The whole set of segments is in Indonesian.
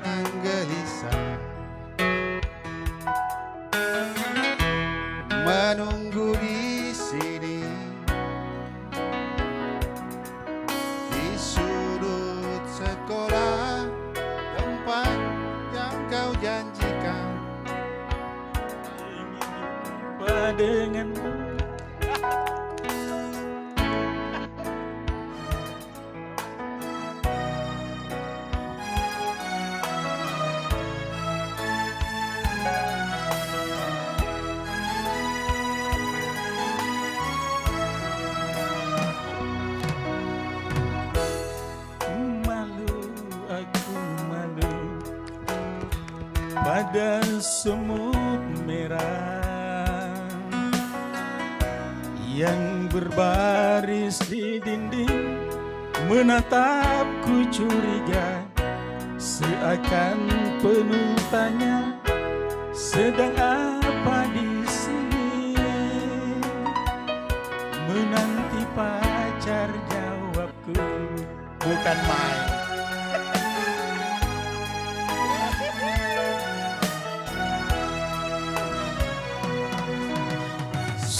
yang gelisah menunggu di sini di sudut sekolah tempat yang kau janjikan. Denganmu malu, aku malu pada semut merah yang berbaris di dinding, menatapku curiga, seakan penuh tanya, sedang apa di sini? Menanti pacar jawabku, bukan main.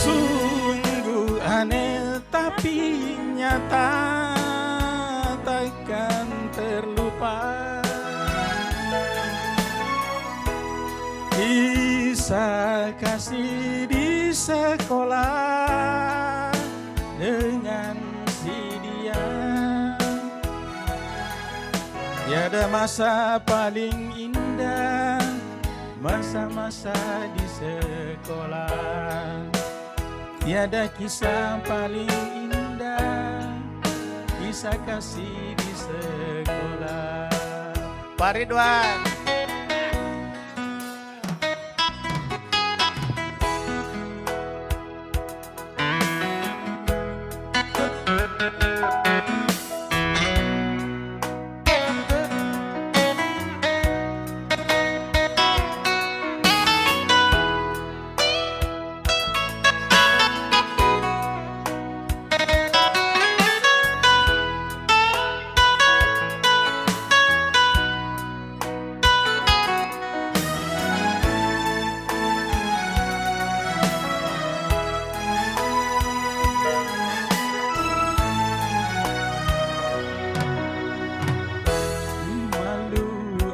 Sungguh aneh tapi nyata, takkan terlupa. Kisah kasih di sekolah dengan si dia. Tiada masa paling indah, masa-masa di sekolah. Tiada kisah paling indah, kisah kasih di sekolah. Pak Ridwan.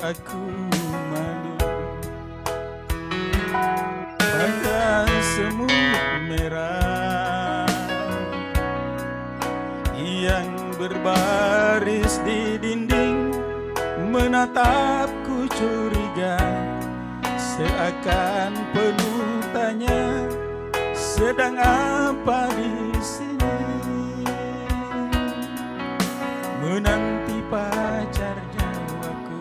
Aku malu pada semut merah yang berbaris di dinding, menatapku curiga, seakan penuh tanya, sedang apa di sini? Menanti pacar jawabku.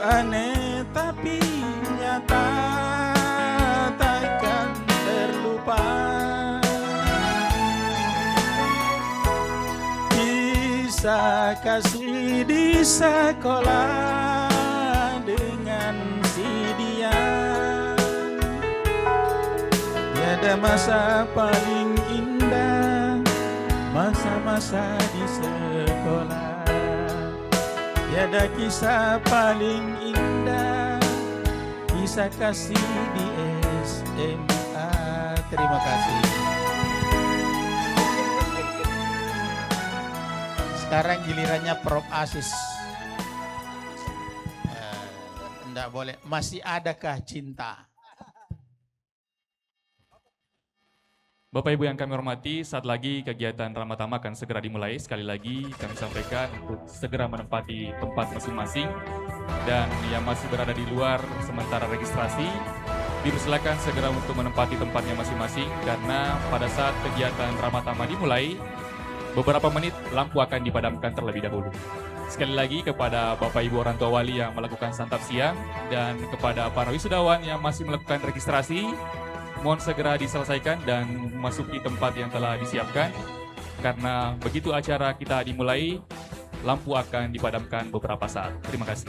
Aneh tapi nyata, takkan terlupa. Kisah kasih di sekolah dengan si dia. Tiada masa paling indah, masa-masa di sekolah. Tiada kisah paling indah, kisah kasih di SMA. Terima kasih. Sekarang gilirannya Prof Asis. Enggak boleh. Masih adakah cinta? Bapak Ibu yang kami hormati, saat lagi kegiatan Ramadhan akan segera dimulai. Sekali lagi kami sampaikan untuk segera menempati tempat masing-masing. Dan yang masih berada di luar sementara registrasi, dipersilakan segera untuk menempati tempatnya masing-masing. Karena pada saat kegiatan Ramadhan dimulai, beberapa menit lampu akan dipadamkan terlebih dahulu. Sekali lagi kepada Bapak Ibu orang tua wali yang melakukan santap siang, dan kepada para wisudawan yang masih melakukan registrasi, mohon segera diselesaikan dan memasuki tempat yang telah disiapkan. Karena begitu acara kita dimulai, lampu akan dipadamkan beberapa saat. Terima kasih.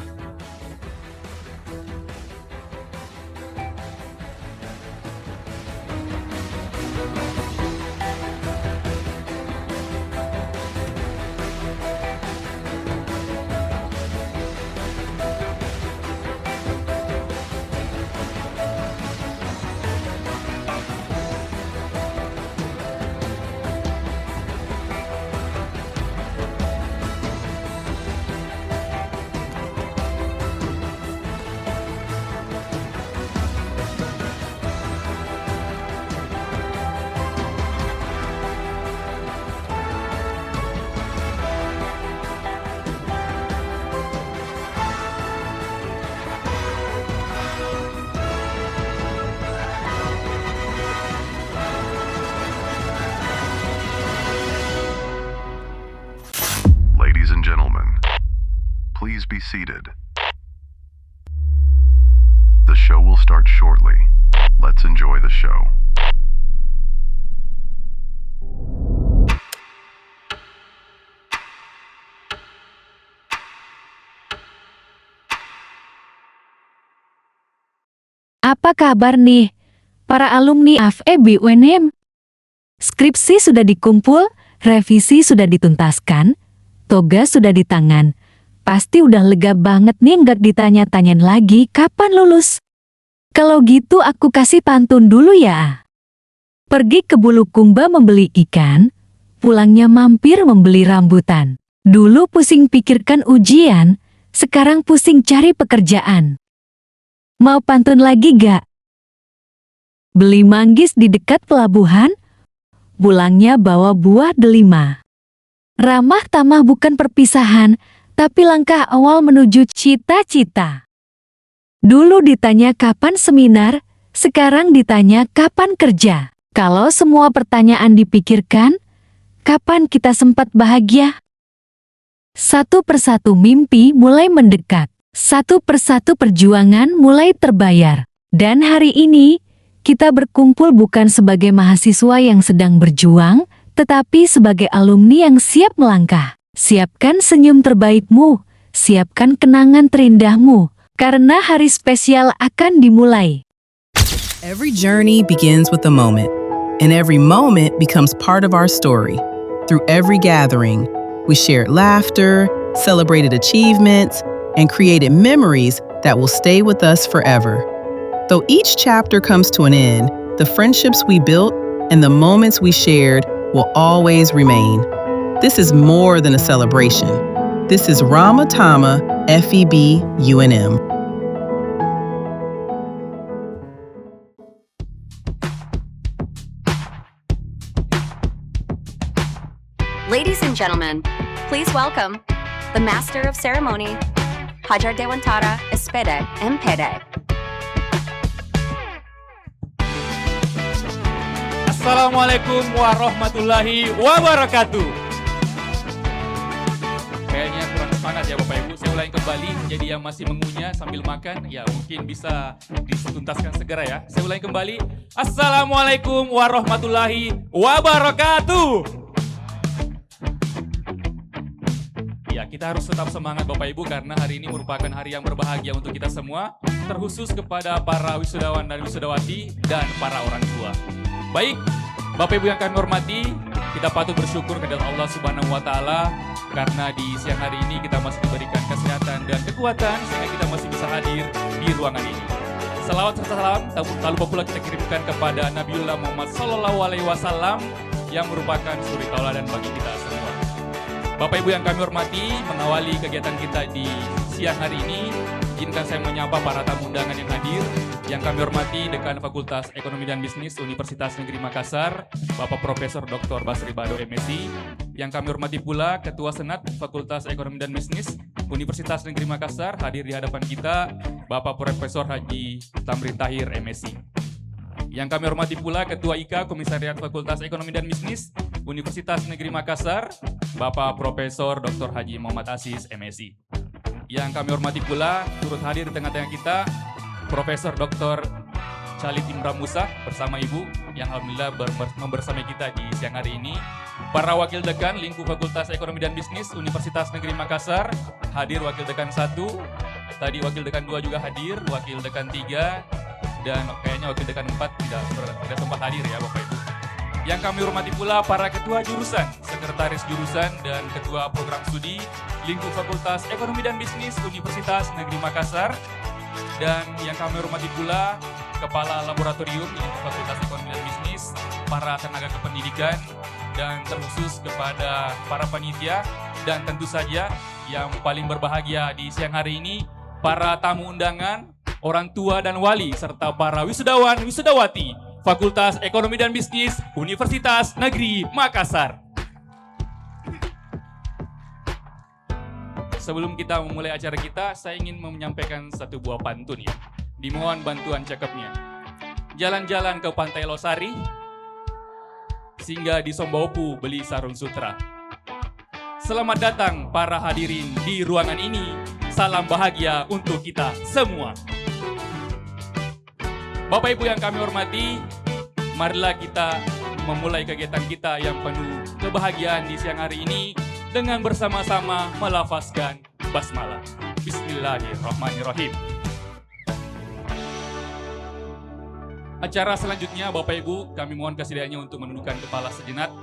be seated. The show will start shortly. Let's enjoy the show. Apa kabar nih, para alumni FEB UNM? Skripsi sudah dikumpul, revisi sudah dituntaskan, tugas sudah di tangan. Pasti udah lega banget nih nggak ditanya-tanyain lagi kapan lulus. Kalau gitu aku kasih pantun dulu ya. Pergi ke Bulukumba membeli ikan, pulangnya mampir membeli rambutan. Dulu pusing pikirkan ujian, sekarang pusing cari pekerjaan. Mau pantun lagi gak? Beli manggis di dekat pelabuhan, pulangnya bawa buah delima. Ramah tamah bukan perpisahan, tapi langkah awal menuju cita-cita. Dulu ditanya kapan seminar, sekarang ditanya kapan kerja. Kalau semua pertanyaan dipikirkan, kapan kita sempat bahagia? Satu persatu mimpi mulai mendekat. Satu persatu perjuangan mulai terbayar. Dan hari ini, kita berkumpul bukan sebagai mahasiswa yang sedang berjuang, tetapi sebagai alumni yang siap melangkah. Siapkan senyum terbaikmu, siapkan kenangan terindahmu, karena hari spesial akan dimulai. Every journey begins with a moment, and every moment becomes part of our story. Through every gathering, we shared laughter, celebrated achievements, and created memories that will stay with us forever. Though each chapter comes to an end, the friendships we built and the moments we shared will always remain. This is more than a celebration. This is Ramatama FEB UNM. Ladies and gentlemen, please welcome the Master of Ceremony, Hajar Dewantara Espede MPD. Assalamualaikum warahmatullahi wabarakatuh. Kayaknya kurang semangat ya Bapak Ibu. Saya ulangi kembali, jadi yang masih mengunyah sambil makan, ya mungkin bisa dituntaskan segera ya. Saya ulangi kembali. Assalamualaikum warahmatullahi wabarakatuh. Ya, kita harus tetap semangat Bapak Ibu karena hari ini merupakan hari yang berbahagia untuk kita semua, terkhusus kepada para wisudawan dan wisudawati dan para orang tua. Baik, Bapak Ibu yang kami hormati, kita patut bersyukur kepada Allah Subhanahu wa taala karena di siang hari ini kita masih diberikan kesehatan dan kekuatan sehingga kita masih bisa hadir di ruangan ini. Salawat serta salam tak lupa pula kita kirimkan kepada Nabiullah Muhammad SAW yang merupakan suri tauladan bagi kita semua. Bapak Ibu yang kami hormati, mengawali kegiatan kita di siang hari ini, izinkan saya menyapa para tamu undangan yang hadir. Yang kami hormati Dekan Fakultas Ekonomi dan Bisnis Universitas Negeri Makassar, Bapak Profesor Dr. Basri Bado MSI. Yang kami hormati pula Ketua Senat Fakultas Ekonomi dan Bisnis Universitas Negeri Makassar, hadir di hadapan kita Bapak Profesor Haji Tamrin Tahir MSI. Yang kami hormati pula Ketua IKA Komisariat Fakultas Ekonomi dan Bisnis Universitas Negeri Makassar, Bapak Profesor Dr. Haji Muhammad Aziz MSI. Yang kami hormati pula turut hadir di tengah-tengah kita Profesor Dr. Khalid Imran Musa bersama Ibu yang alhamdulillah membersamai kita di siang hari ini. Para Wakil Dekan Lingkup Fakultas Ekonomi dan Bisnis Universitas Negeri Makassar, hadir Wakil Dekan 1, tadi Wakil Dekan 2 juga hadir, Wakil Dekan 3, dan kayaknya Wakil Dekan 4 tidak sempat hadir ya Bapak Ibu. Yang kami hormati pula para Ketua Jurusan, Sekretaris Jurusan, dan Ketua Program Studi Lingkup Fakultas Ekonomi dan Bisnis Universitas Negeri Makassar. Dan yang kami hormati pula Kepala Laboratorium Lingkup Fakultas Ekonomi dan Bisnis, para tenaga kependidikan, dan terkhusus kepada para panitia, dan tentu saja yang paling berbahagia di siang hari ini, para tamu undangan, orang tua dan wali, serta para wisudawan, wisudawati, Fakultas Ekonomi dan Bisnis Universitas Negeri Makassar. Sebelum kita memulai acara kita, saya ingin menyampaikan satu buah pantun ya. Dimohon bantuan cakepnya. Jalan-jalan ke Pantai Losari, singgah di Sombopu beli sarung sutra. Selamat datang para hadirin di ruangan ini. Salam bahagia untuk kita semua. Bapak Ibu yang kami hormati, marilah kita memulai kegiatan kita yang penuh kebahagiaan di siang hari ini dengan bersama-sama melafazkan basmalah. Bismillahirrahmanirrahim. Acara selanjutnya Bapak Ibu, kami mohon kesediaannya untuk menundukkan kepala sejenak.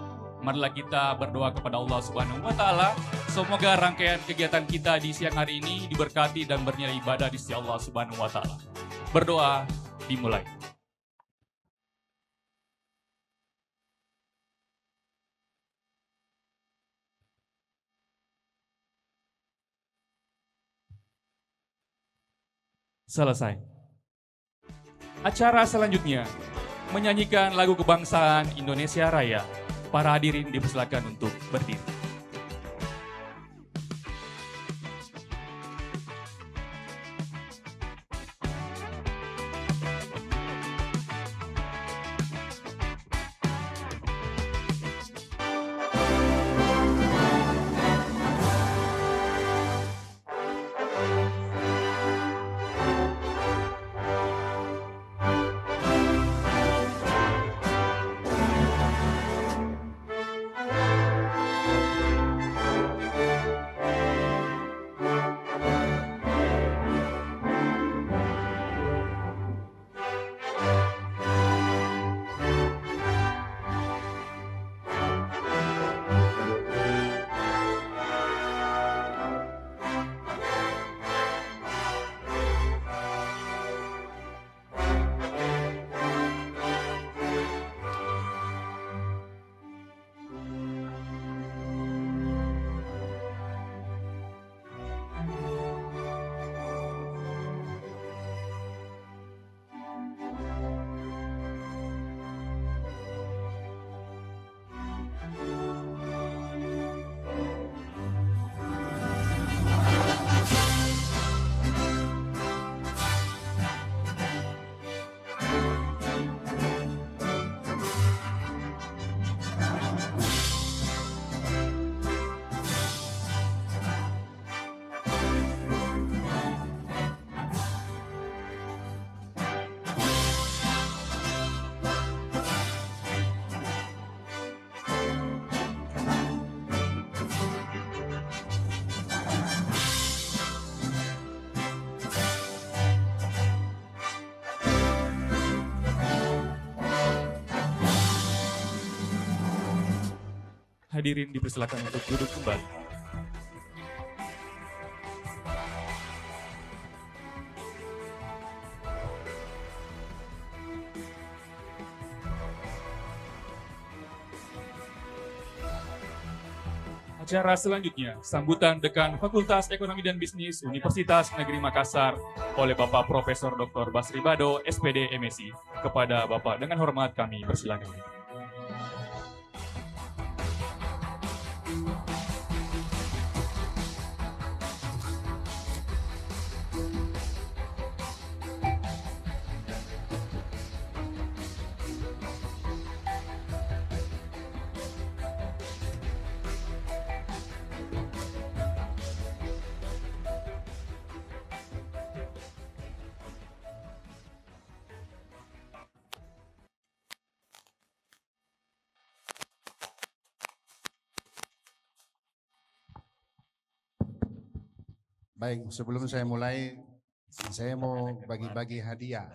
Marilah kita berdoa kepada Allah Subhanahu wa taala. Semoga rangkaian kegiatan kita di siang hari ini diberkati dan bernilai ibadah di sisi Allah Subhanahu wa taala. Berdoa dimulai. Selesai. Acara selanjutnya menyanyikan lagu kebangsaan Indonesia Raya. Para hadirin dipersilakan untuk berdiri. Hadirin dipersilakan untuk duduk kembali. Acara selanjutnya, sambutan Dekan Fakultas Ekonomi dan Bisnis Universitas Negeri Makassar oleh Bapak Profesor Dr. Basri Bado, SPD MSI. Kepada Bapak dengan hormat kami persilakan. Baik, sebelum saya mulai, saya mau bagi-bagi hadiah.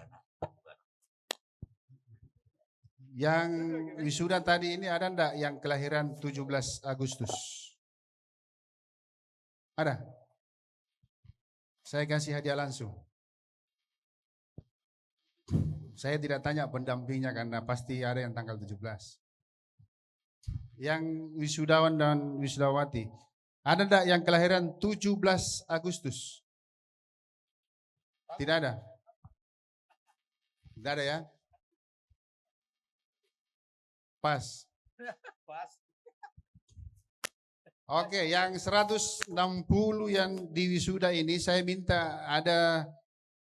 Yang wisuda tadi ini ada enggak yang kelahiran 17 Agustus? Ada? Saya kasih hadiah langsung. Saya tidak tanya pendampingnya karena pasti ada yang tanggal 17. Yang wisudawan dan wisudawati, ada enggak yang kelahiran 17 Agustus? Tidak ada? Tidak ada ya? Pas. Oke, yang 160 yang di wisuda ini saya minta ada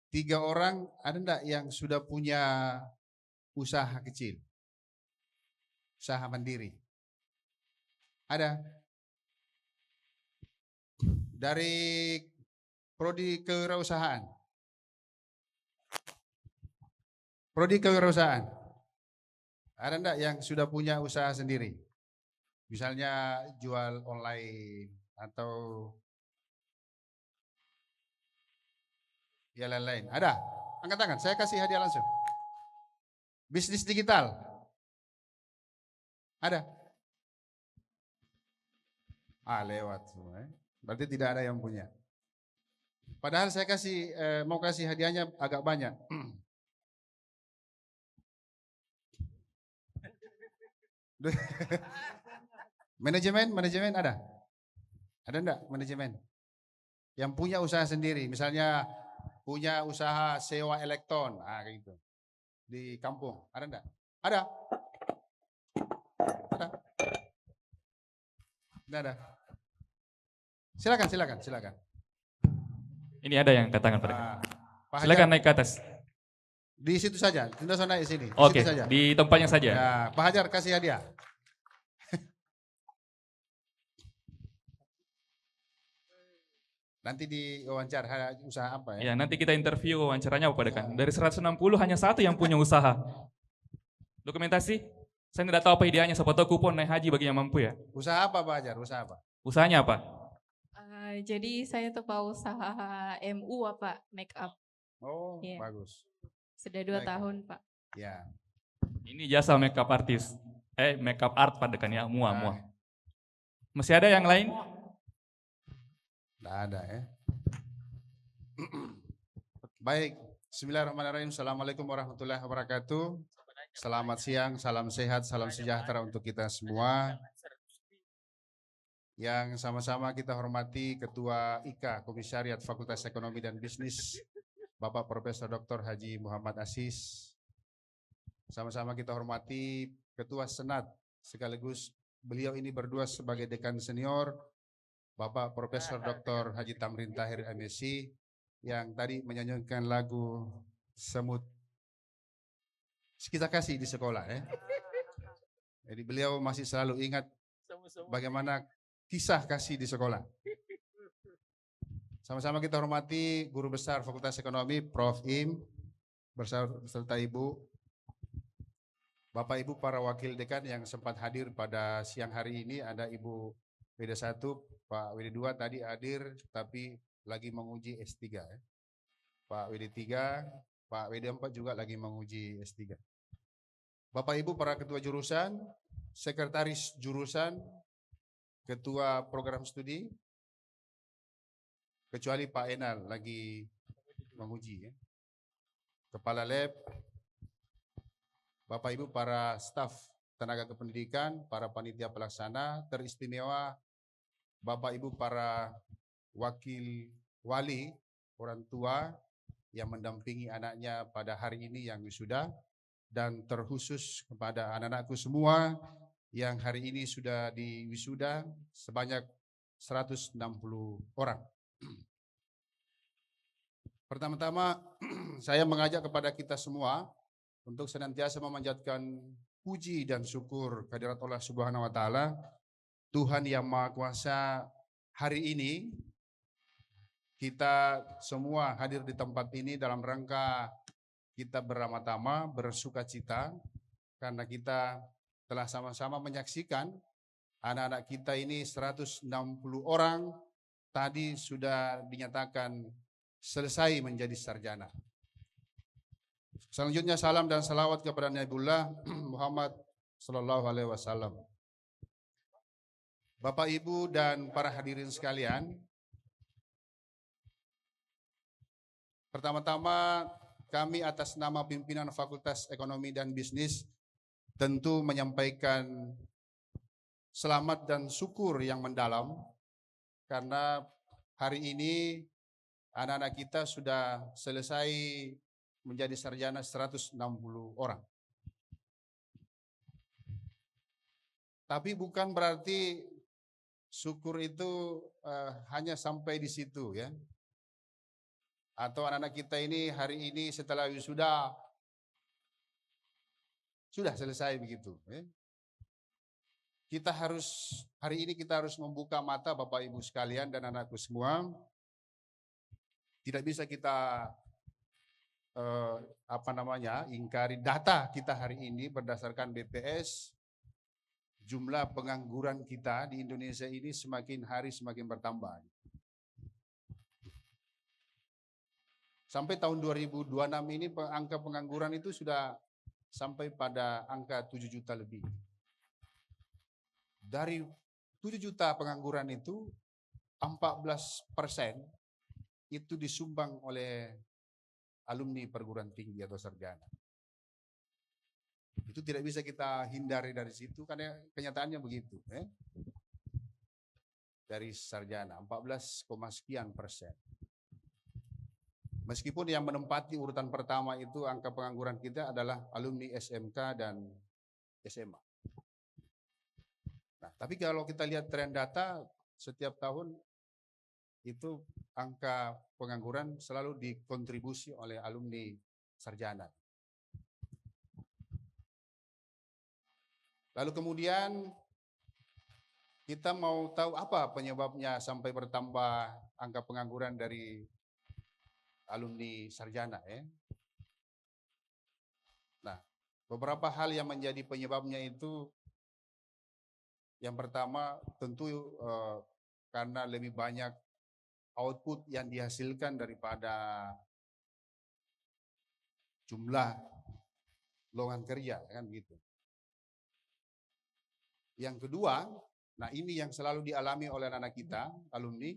3 orang, ada enggak yang sudah punya usaha kecil? Usaha mandiri? Ada? Dari Prodi kewirausahaan. Prodi kewirausahaan. Ada enggak yang sudah punya usaha sendiri? Misalnya jual online atau ya lain-lain. Ada? Angkat tangan, saya kasih hadiah langsung. Bisnis digital. Ada? Lewat semua. Berarti tidak ada yang punya. Padahal saya mau kasih hadiahnya agak banyak. Manajemen ada? Ada enggak manajemen? Yang punya usaha sendiri, misalnya punya usaha sewa elektron, kayak gitu. Di kampung, ada enggak? Ada? Ada? Enggak ada? Silakan. Ini ada yang angkat tangan pada. Pak Silakan Hajar, naik ke atas. di situ saja, tidak usah naik sini. Oke, Situ saja. di tempatnya saja. Ya, Pak Hajar kasih hadiah. Nanti di wawancara usaha apa ya? Ya, nanti kita interview wawancaranya apa dekan. Dari 160 hanya satu yang punya usaha. Dokumentasi? Saya tidak tahu apa ideanya, siapa tahu kupon naik haji bagi yang mampu ya. Usaha apa Pak Hajar? Usaha apa? Usahanya apa? Jadi saya tuh usaha MU make up. Oh, Iya. bagus. Sudah 2 Baik. tahun Pak. Ya. Ini jasa makeup artis. Makeup art pada kan ya, mua. Nah, Masih ada yang lain? Tidak ada ya. Baik. Bismillahirrahmanirrahim. Assalamualaikum warahmatullahi wabarakatuh. Selamat siang, salam sehat, salam sejahtera untuk kita semua. Yang sama-sama kita hormati Ketua IKA Komisariat Fakultas Ekonomi dan Bisnis, Bapak Profesor Dr. Haji Muhammad Aziz. Sama-sama kita hormati Ketua Senat, sekaligus beliau ini berdua sebagai Dekan Senior, Bapak Profesor Dr. Haji Tamrin Tahir MSc, yang tadi menyanyikan lagu Semut Kita Kasih di sekolah ya. Jadi beliau masih selalu ingat bagaimana kisah kasih di sekolah. Sama-sama kita hormati Guru Besar Fakultas Ekonomi, Prof. Im, beserta Ibu, Bapak Ibu para Wakil Dekan yang sempat hadir pada siang hari ini. Ada Ibu WD1, Pak WD2 tadi hadir tapi lagi menguji S3 ya. Pak WD3, Pak WD4 juga lagi menguji S3. Bapak Ibu para Ketua Jurusan, Sekretaris Jurusan, Ketua Program Studi, kecuali Pak Enal lagi menguji ya. Kepala Lab, Bapak Ibu para staf tenaga kependidikan, para panitia pelaksana, teristimewa Bapak Ibu para wakil wali, orang tua yang mendampingi anaknya pada hari ini yang wisuda, dan terkhusus kepada anak-anakku semua yang hari ini sudah diwisuda sebanyak 160 orang. Pertama-tama saya mengajak kepada kita semua untuk senantiasa memanjatkan puji dan syukur kehadirat Allah Subhanahu wa taala, Tuhan yang Maha Kuasa. Hari ini kita semua hadir di tempat ini dalam rangka kita beramah-tamah, bersukacita karena kita telah sama-sama menyaksikan anak-anak kita ini 160 orang tadi sudah dinyatakan selesai menjadi sarjana. Selanjutnya salam dan salawat kepada Nabiullah Muhammad sallallahu alaihi wasallam. Bapak Ibu dan para hadirin sekalian, pertama-tama kami atas nama pimpinan Fakultas Ekonomi dan Bisnis tentu menyampaikan selamat dan syukur yang mendalam karena hari ini anak-anak kita sudah selesai menjadi sarjana 160 orang. Tapi bukan berarti syukur itu hanya sampai di situ ya. Atau anak-anak kita ini hari ini setelah wisuda sudah selesai begitu. Kita harus, hari ini kita harus membuka mata Bapak Ibu sekalian dan anakku semua. tidak bisa kita ingkari data kita hari ini berdasarkan BPS, jumlah pengangguran kita di Indonesia ini semakin hari semakin bertambah. Sampai tahun 2026 ini angka pengangguran itu sudah sampai pada angka 7 juta lebih. Dari 7 juta pengangguran itu 14% itu disumbang oleh alumni perguruan tinggi atau sarjana. Itu tidak bisa kita hindari dari situ karena kenyataannya begitu. Dari sarjana 14, sekian persen. Meskipun yang menempati urutan pertama itu angka pengangguran kita adalah alumni SMK dan SMA. Nah, tapi kalau kita lihat tren data setiap tahun itu angka pengangguran selalu dikontribusi oleh alumni sarjana. Lalu kemudian kita mau tahu apa penyebabnya sampai bertambah angka pengangguran dari alumni sarjana. Nah, beberapa hal yang menjadi penyebabnya itu, yang pertama tentu karena lebih banyak output yang dihasilkan daripada jumlah lowongan kerja, kan gitu. Yang kedua, nah ini yang selalu dialami oleh anak kita, alumni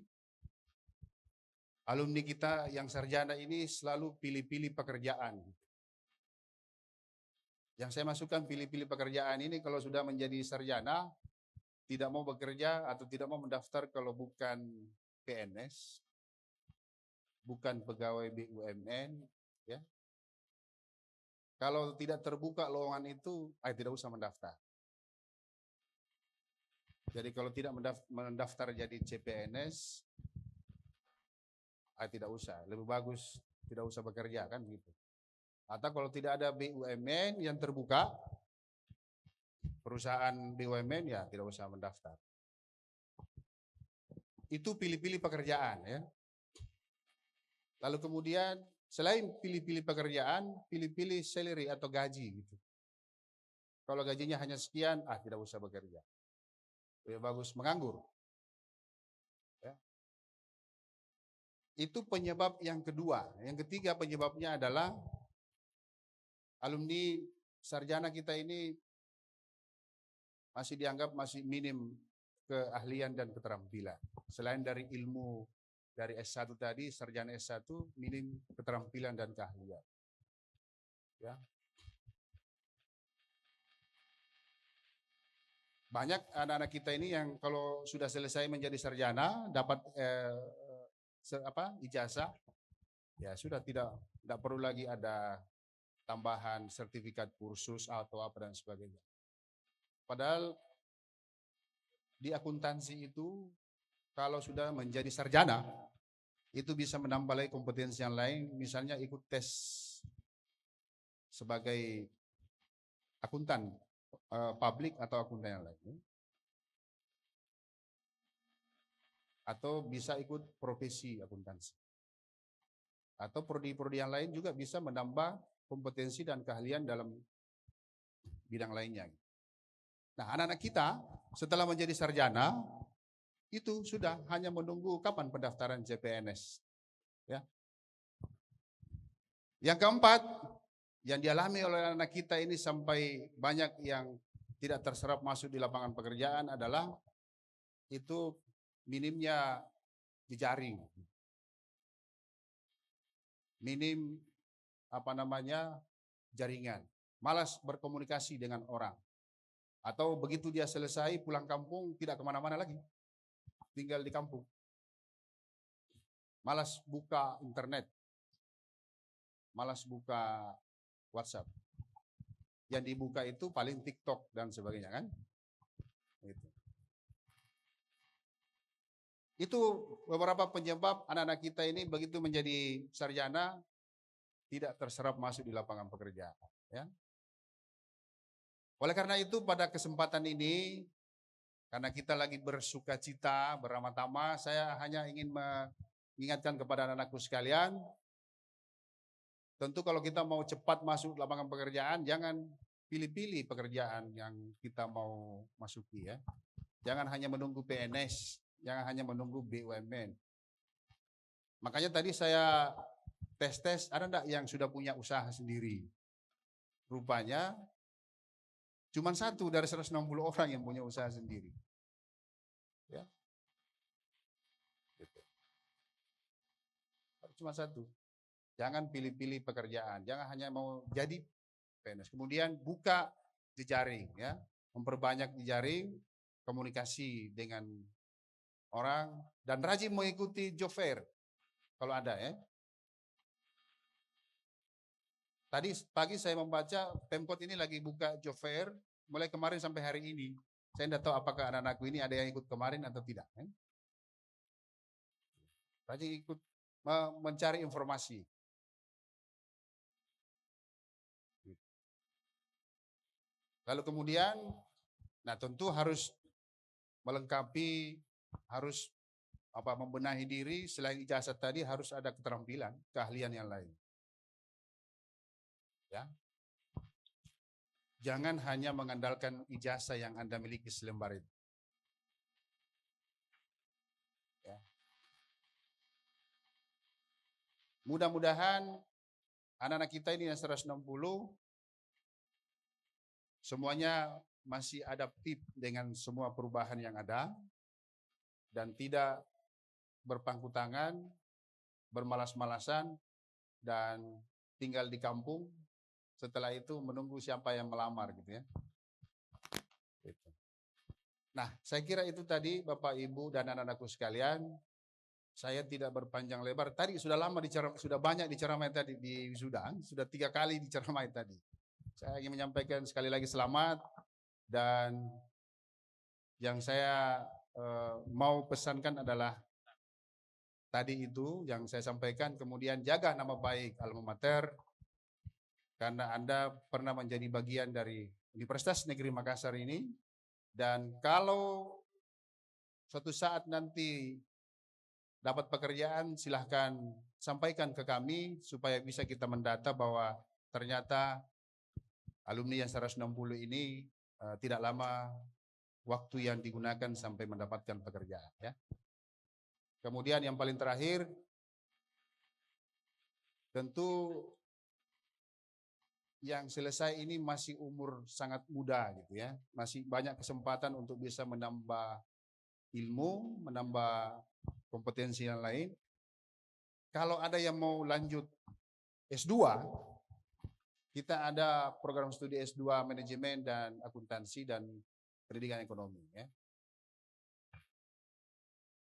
kita yang sarjana ini selalu pilih-pilih pekerjaan. Yang saya masukkan pilih-pilih pekerjaan ini kalau sudah menjadi sarjana, tidak mau bekerja atau tidak mau mendaftar kalau bukan PNS, bukan pegawai BUMN, ya. Kalau tidak terbuka lowongan itu, tidak usah mendaftar. Jadi kalau tidak mendaftar jadi CPNS, tidak usah, lebih bagus tidak usah bekerja, kan gitu. Atau kalau tidak ada BUMN yang terbuka, perusahaan BUMN ya tidak usah mendaftar. Itu pilih-pilih pekerjaan, ya. Lalu kemudian selain pilih-pilih pekerjaan, pilih-pilih salary atau gaji gitu. Kalau gajinya hanya sekian, tidak usah bekerja. Lebih bagus menganggur. Ya. Itu penyebab yang kedua. Yang ketiga penyebabnya adalah alumni sarjana kita ini masih dianggap masih minim keahlian dan keterampilan. Selain dari ilmu dari S1 tadi, sarjana S1 minim keterampilan dan keahlian. Ya. Banyak anak-anak kita ini yang kalau sudah selesai menjadi sarjana dapat ijazah, ya sudah tidak perlu lagi ada tambahan sertifikat kursus atau apa dan sebagainya. Padahal di akuntansi itu kalau sudah menjadi sarjana itu bisa menambah lagi kompetensi yang lain, misalnya ikut tes sebagai akuntan publik atau akuntan yang lain, atau bisa ikut profesi akuntansi, atau prodi-prodi yang lain juga bisa menambah kompetensi dan keahlian dalam bidang lainnya. Nah, anak-anak kita setelah menjadi sarjana itu sudah hanya menunggu kapan pendaftaran CPNS. Ya. Yang keempat, yang dialami oleh anak kita ini sampai banyak yang tidak terserap masuk di lapangan pekerjaan adalah itu minimnya jejaring. Minim jaringan. Malas berkomunikasi dengan orang. Atau begitu dia selesai pulang kampung tidak kemana-mana lagi. Tinggal di kampung. Malas buka internet. Malas buka WhatsApp. Yang dibuka itu paling TikTok dan sebagainya, kan? Itu beberapa penyebab anak-anak kita ini begitu menjadi sarjana tidak terserap masuk di lapangan pekerjaan. Ya. Oleh karena itu pada kesempatan ini, karena kita lagi bersuka cita, beramah-tamah, saya hanya ingin ingatkan kepada anak-anakku sekalian, tentu kalau kita mau cepat masuk lapangan pekerjaan, jangan pilih-pilih pekerjaan yang kita mau masuki ya. Jangan hanya menunggu PNS, jangan hanya menunggu BUMN. Makanya tadi saya tes, ada enggak yang sudah punya usaha sendiri? Rupanya cuma 1 dari 160 orang yang punya usaha sendiri. Ya. Gitu. Cuma 1. Jangan pilih-pilih pekerjaan, jangan hanya mau jadi PNS. Kemudian buka jejaring ya, memperbanyak jejaring, komunikasi dengan orang dan rajin mengikuti job fair kalau ada ya. Tadi pagi saya membaca Pemkot ini lagi buka job fair mulai kemarin sampai hari ini. Saya tidak tahu apakah anak-anakku ini ada yang ikut kemarin atau tidak. Rajin ikut mencari informasi. Lalu kemudian, nah tentu harus melengkapi, harus membenahi diri. Selain ijazah tadi harus ada keterampilan, keahlian yang lain. Ya, jangan hanya mengandalkan ijazah yang Anda miliki selembar itu. Ya. Mudah-mudahan anak-anak kita ini yang 160 semuanya masih adaptif dengan semua perubahan yang ada dan tidak berpangku tangan, bermalas-malasan dan tinggal di kampung. Setelah itu menunggu siapa yang melamar gitu ya. Nah, saya kira itu tadi Bapak Ibu dan anak-anakku sekalian. Saya tidak berpanjang lebar. Tadi sudah lama sudah banyak diceramai tadi di wisuda, sudah 3 kali diceramai tadi. Saya ingin menyampaikan sekali lagi selamat dan yang saya mau pesankan adalah tadi itu yang saya sampaikan, kemudian jaga nama baik alma mater karena Anda pernah menjadi bagian dari Universitas Negeri Makassar ini dan kalau suatu saat nanti dapat pekerjaan silahkan sampaikan ke kami supaya bisa kita mendata bahwa ternyata alumni yang 160 ini tidak lama waktu yang digunakan sampai mendapatkan pekerjaan ya. Kemudian yang paling terakhir tentu yang selesai ini masih umur sangat muda gitu ya. Masih banyak kesempatan untuk bisa menambah ilmu, menambah kompetensi yang lain. Kalau ada yang mau lanjut S2, kita ada program studi S2 manajemen dan akuntansi dan pendidikan ekonomi ya.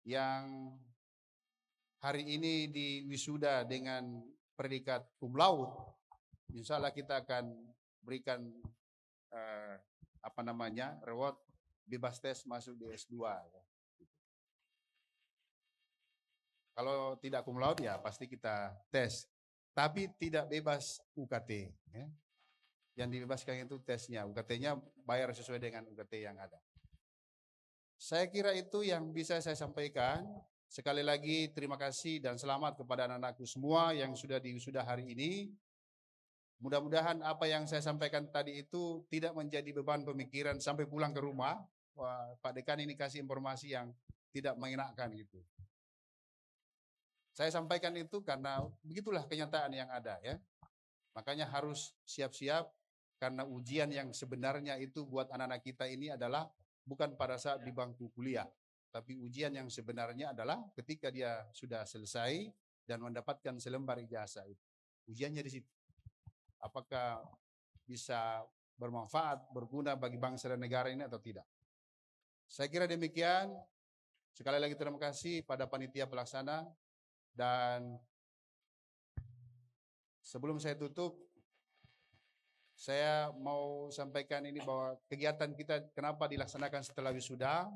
Yang hari ini di wisuda dengan predikat cum laude, insya Allah kita akan berikan reward bebas tes masuk di S2 ya. Kalau tidak cum laude ya pasti kita tes, tapi tidak bebas UKT ya. Yang dibebaskan itu tesnya, UKT-nya bayar sesuai dengan UKT yang ada. Saya kira itu yang bisa saya sampaikan. Sekali lagi terima kasih dan selamat kepada anak-anakku semua yang sudah diwisuda hari ini. Mudah-mudahan apa yang saya sampaikan tadi itu tidak menjadi beban pemikiran sampai pulang ke rumah. Wah, Pak Dekan ini kasih informasi yang tidak mengenakan gitu. Saya sampaikan itu karena begitulah kenyataan yang ada ya. Makanya harus siap-siap karena ujian yang sebenarnya itu buat anak-anak kita ini adalah bukan pada saat di bangku kuliah, tapi ujian yang sebenarnya adalah ketika dia sudah selesai dan mendapatkan selembar ijazah itu. Ujiannya di situ. Apakah bisa bermanfaat, berguna bagi bangsa dan negara ini atau tidak. Saya kira demikian. Sekali lagi terima kasih pada panitia pelaksana dan sebelum saya tutup, saya mau sampaikan ini bahwa kegiatan kita kenapa dilaksanakan setelah wisuda,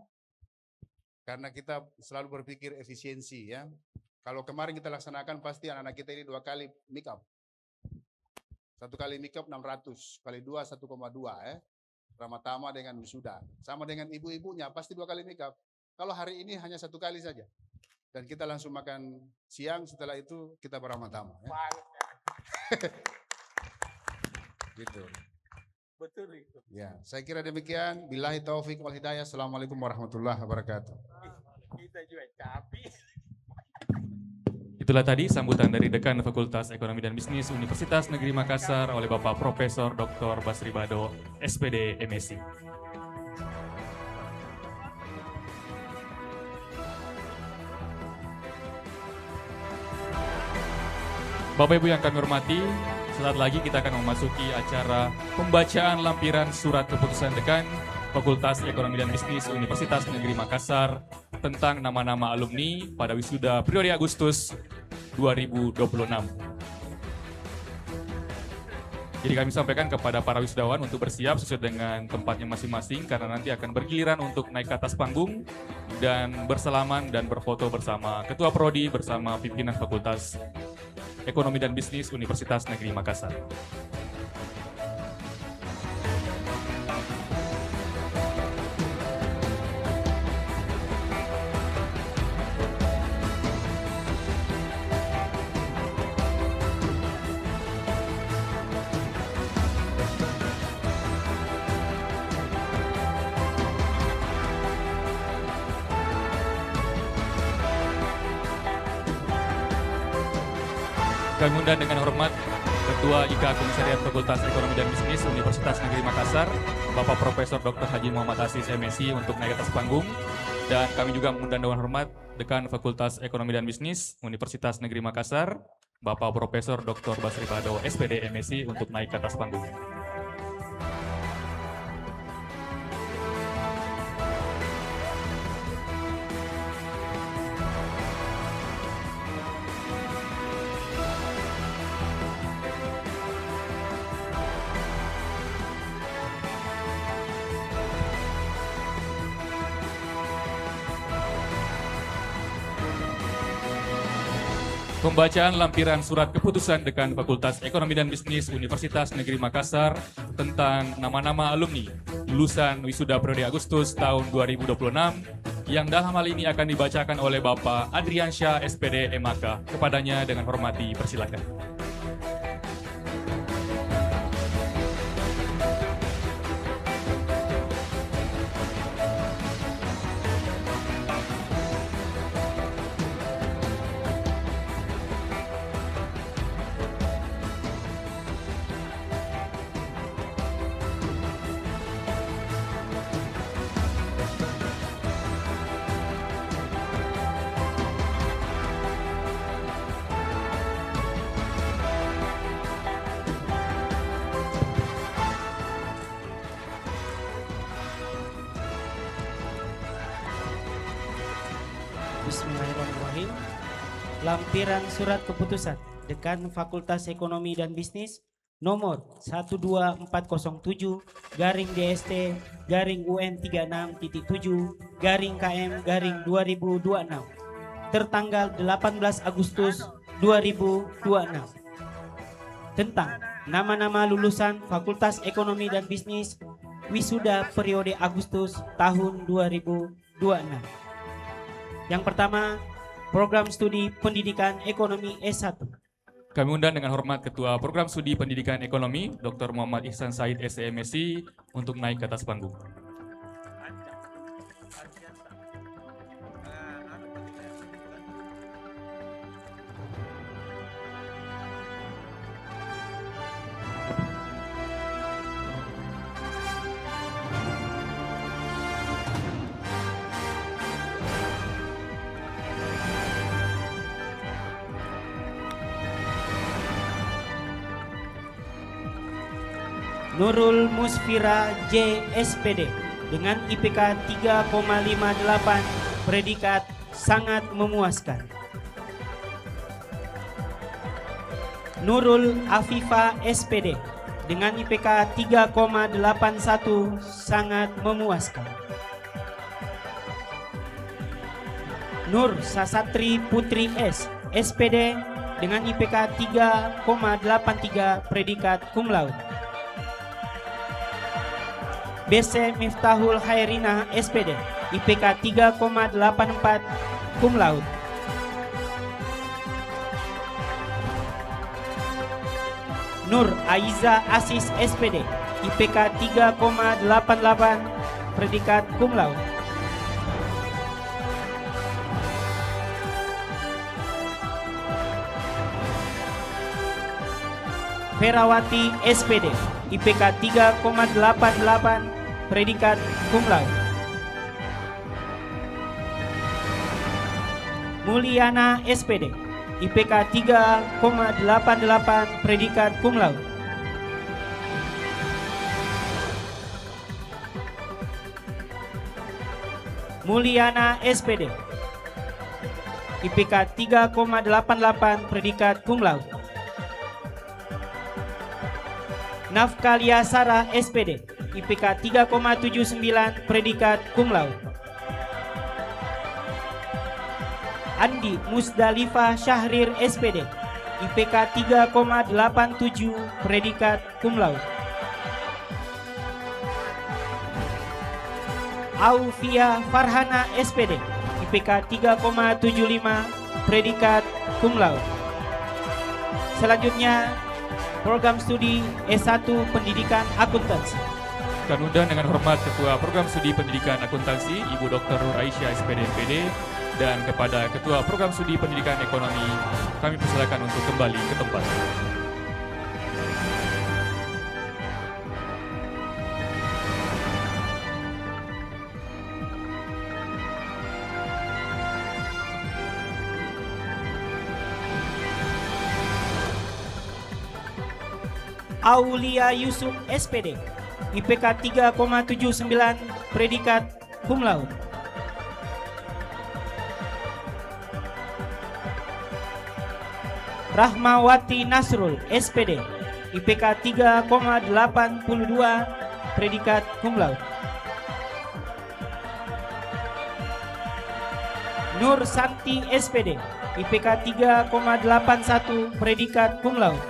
karena kita selalu berpikir efisiensi ya. Kalau kemarin kita laksanakan pasti anak-anak kita ini 2 kali make up. 1 kali make up 600, kali 2 1,2 ya. Ramatama dengan wisuda. Sama dengan ibu-ibunya pasti 2 kali make up. Kalau hari ini hanya 1 kali saja. dan kita langsung makan siang, setelah itu kita beramah tamu. Ya. Gitu. Betul itu. Ya, saya kira demikian. Billahi taufik wal hidayah. Assalamualaikum warahmatullahi wabarakatuh. Kita juga capek. Itulah tadi sambutan dari Dekan Fakultas Ekonomi dan Bisnis Universitas Negeri Makassar oleh Bapak Profesor Dr. Basri Bado, SPD MSc. Bapak Ibu yang kami hormati, sesaat lagi kita akan memasuki acara pembacaan lampiran surat keputusan Dekan Fakultas Ekonomi dan Bisnis Universitas Negeri Makassar tentang nama-nama alumni pada wisuda periode Agustus 2026. Jadi kami sampaikan kepada para wisudawan untuk bersiap sesuai dengan tempatnya masing-masing karena nanti akan bergiliran untuk naik ke atas panggung dan bersalaman dan berfoto bersama Ketua Prodi bersama pimpinan Fakultas Ekonomi dan Bisnis Universitas Negeri Makassar. Kami undang dengan hormat Ketua IK Komisariat Fakultas Ekonomi dan Bisnis Universitas Negeri Makassar, Bapak Profesor Dr. Haji Muhammad Aziz MSc untuk naik atas panggung. Dan kami juga mengundang dengan hormat Dekan Fakultas Ekonomi dan Bisnis Universitas Negeri Makassar, Bapak Profesor Dr. Basri Bado, SPD MSc untuk naik ke atas panggung. Pembacaan lampiran surat keputusan Dekan Fakultas Ekonomi dan Bisnis Universitas Negeri Makassar tentang nama-nama alumni lulusan wisuda periode Agustus tahun 2026 yang dalam hal ini akan dibacakan oleh Bapak Adriansyah SPD MAK. Kepadanya dengan hormat dipersilakan. Bismillahirrahmanirrahim. Lampiran surat keputusan Dekan Fakultas Ekonomi dan Bisnis nomor 12407-UN36.7-KM-2026 tertanggal 18 Agustus 2026 tentang nama-nama lulusan Fakultas Ekonomi dan Bisnis wisuda periode Agustus tahun 2026. Yang pertama, Program Studi Pendidikan Ekonomi S1. Kami undang dengan hormat Ketua Program Studi Pendidikan Ekonomi, Dr. Muhammad Ihsan Said SMSc untuk naik ke atas panggung. Nurul Musfira J. SPD dengan IPK 3,58, predikat sangat memuaskan. Nurul Afifa SPD dengan IPK 3,81, sangat memuaskan. Nur Sasatri Putri S. SPD dengan IPK 3,83, predikat cum laude. BC Miftahul Hairina SPD, IPK 3,84, cum laude. Nur Aiza Asis SPD, IPK 3,88, predikat cum laude. Ferawati SPD, IPK 3,88, predikat cum laude. Mulyana SPD, IPK 3,88, predikat cum laude. Mulyana SPD, IPK 3,88, predikat cum laude. Nafkalia Sarah SPD, IPK 3,79, predikat cum laude. Andi Musdalifa Syahrir SPD, IPK 3,87, predikat cum laude. Aufia Farhana SPD, IPK 3,75, predikat cum laude. Selanjutnya, program studi S1 Pendidikan Akuntansi. Kami undang dengan hormat Ketua Program Studi Pendidikan Akuntansi, Ibu Dr. Nur Aisyah SPD MPD, dan kepada Ketua Program Studi Pendidikan Ekonomi, kami persilakan untuk kembali ke tempat. Aulia Yusuf SPD, IPK 3,79, predikat cum laude. Rahmawati Nasrul SPD, IPK 3,82, predikat cum laude. Nur Santi SPD, IPK 3,81, predikat cum laude.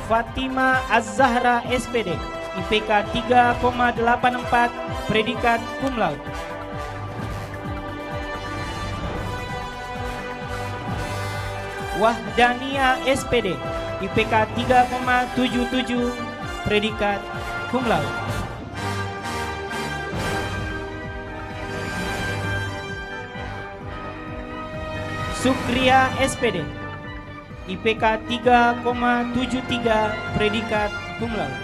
Fatima Az-Zahra SPD, IPK 3,84, predikat cum laude. Wahdania SPD, IPK 3,77, predikat cum laude. Sukria SPD, IPK 3,73, predikat cum laude.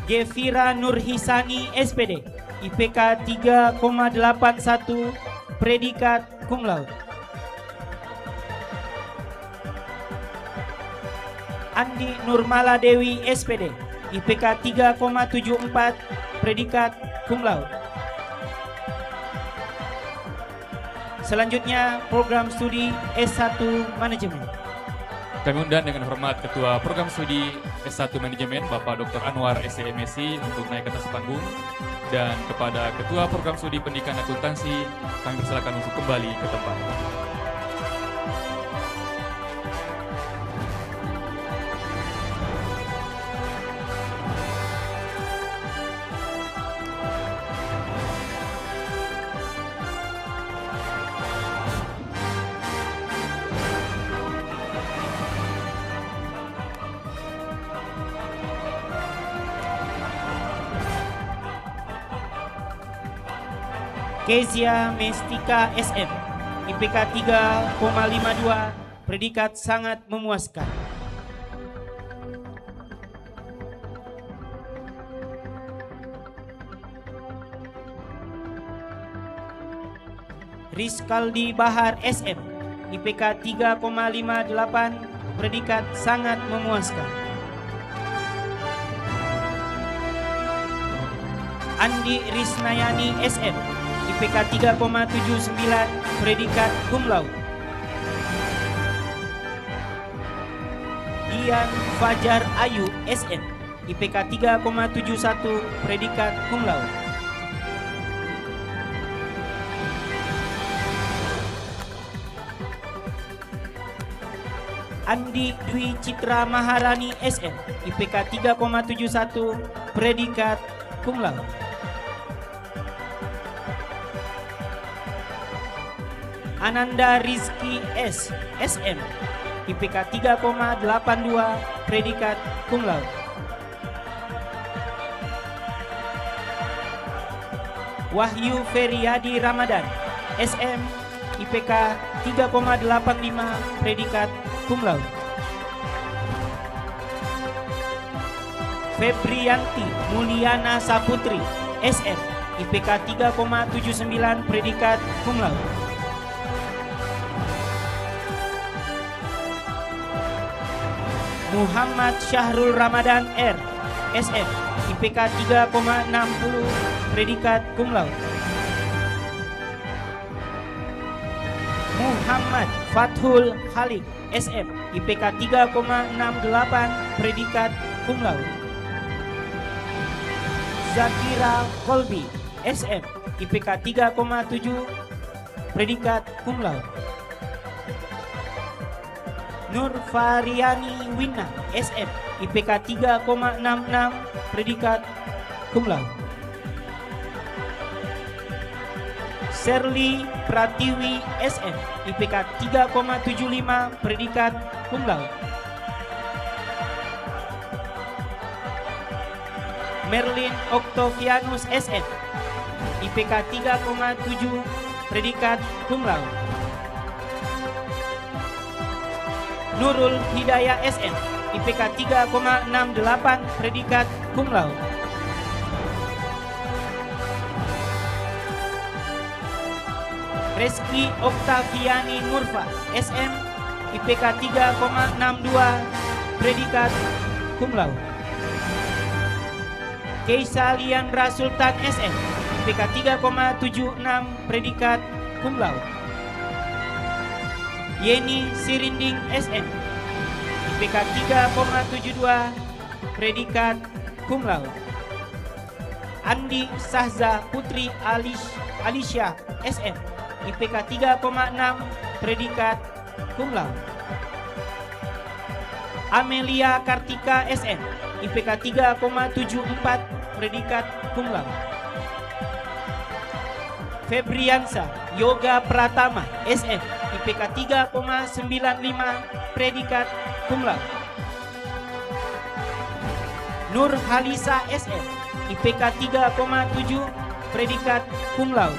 Gefira Nurhisani SPD, IPK 3,81, predikat cum laude. Andi Nurmala Dewi SPD, IPK 3,74, predikat cum laude. Selanjutnya, program studi S1 Manajemen. Kami undang dengan hormat Ketua Program Studi S1 Manajemen, Bapak Dr. Anwar SMSI, untuk naik ke atas panggung. Dan kepada Ketua Program Studi Pendidikan Akuntansi, kami persilakan untuk kembali ke tempat. Kezia Mestika SM, IPK 3,52, predikat sangat memuaskan. Rizkaldi Bahar SM, IPK 3,58, predikat sangat memuaskan. Andi Risnayani SM, IPK 3,79, predikat cum laude. Dian Fajar Ayu SM, IPK 3,71, predikat cum laude. Andi Dwi Citra Maharani SM, IPK 3,71, predikat cum laude. Ananda Rizky S. SM, IPK 3,82, predikat cum laude. Wahyu Feriadi Ramadan, SM, IPK 3,85, predikat cum laude. Febrianti Mulyana Saputri, SM, IPK 3,79, predikat cum laude. Muhammad Syahrul Ramadan R. SM, IPK 3,60, predikat cum laude. Muhammad Fathul Khalik, SM, IPK 3,68, predikat cum laude. Zakira Kolbi, SM, IPK 3,7, predikat cum laude. Nur Faryani Wina, SM, IPK 3,66, predikat cum laude. Sherly Pratiwi, SM, IPK 3,75, predikat cum laude. Merlin Octavianus, SM, IPK 3,7, predikat cum laude. Nurul Hidayah, SM, IPK 3,68, predikat cum laude. Reski Oktaviani Nurfa, SM, IPK 3,62, predikat cum laude. Keisa Liandra Sultan, SM, IPK 3,76, predikat cum laude. Yeni Sirinding, SM, IPK 3,72, predikat cum laude. Andi Sahza Putri Alicia, SM, IPK 3,6, predikat cum laude. Amelia Kartika, SM, IPK 3,74, predikat cum laude. Febriansa Yoga Pratama, SM, IPK 3,95, predikat cum laude. Nur Halisa, SM, IPK 3,7, predikat cum laude.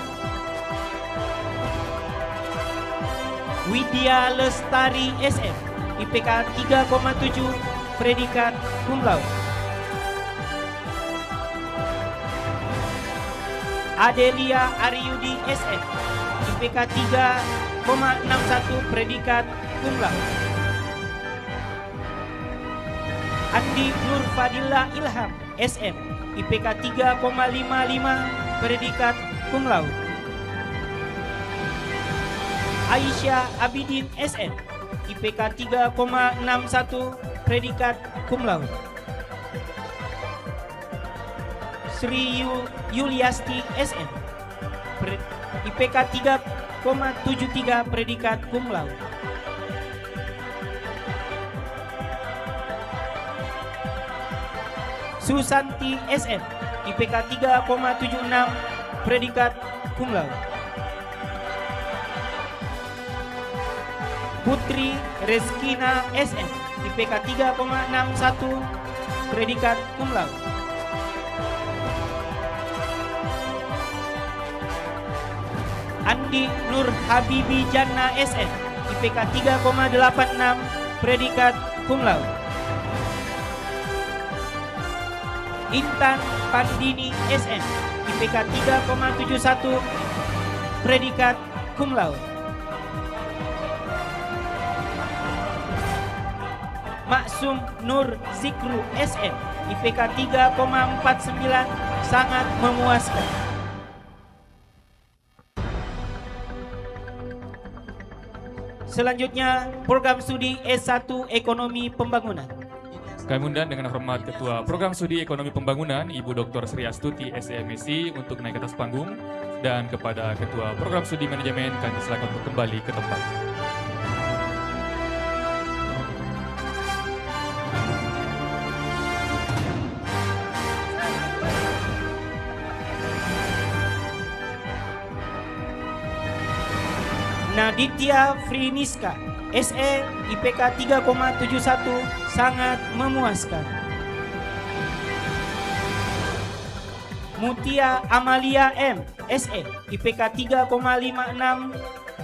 Widya Lestari, SM, IPK 3,7, predikat cum laude. Adelia Aryudi, SM, IPK 3,61, predikat cum laude. Andi Nur Fadila Ilham, SM, IPK 3,55, predikat cum laude. Aisyah Abidin, SM, IPK 3,61, predikat cum laude. Sri Yuliasti, SM, IPK 3,73, predikat cum laude. Susanti, SM, IPK 3,76, predikat cum laude. Putri Reskina, SM, IPK 3,61, predikat cum laude. Andi Nur Habibi Janna, SM, IPK 3,86, predikat cum laude. Intan Pandini, SM, IPK 3,71, predikat cum laude. Maksum Nur Zikru, SM, IPK 3,49, sangat memuaskan. Selanjutnya, program studi S1 Ekonomi Pembangunan. Kami undang dengan hormat Ketua Program Studi Ekonomi Pembangunan, Ibu Dr. Sri Astuti, SMSI, untuk naik ke atas panggung. Dan kepada Ketua Program Studi Manajemen, kami silakan untuk kembali ke tempat. Naditya Friniska, SE, IPK 3,71, sangat memuaskan. Mutia Amalia M, SE, IPK 3,56,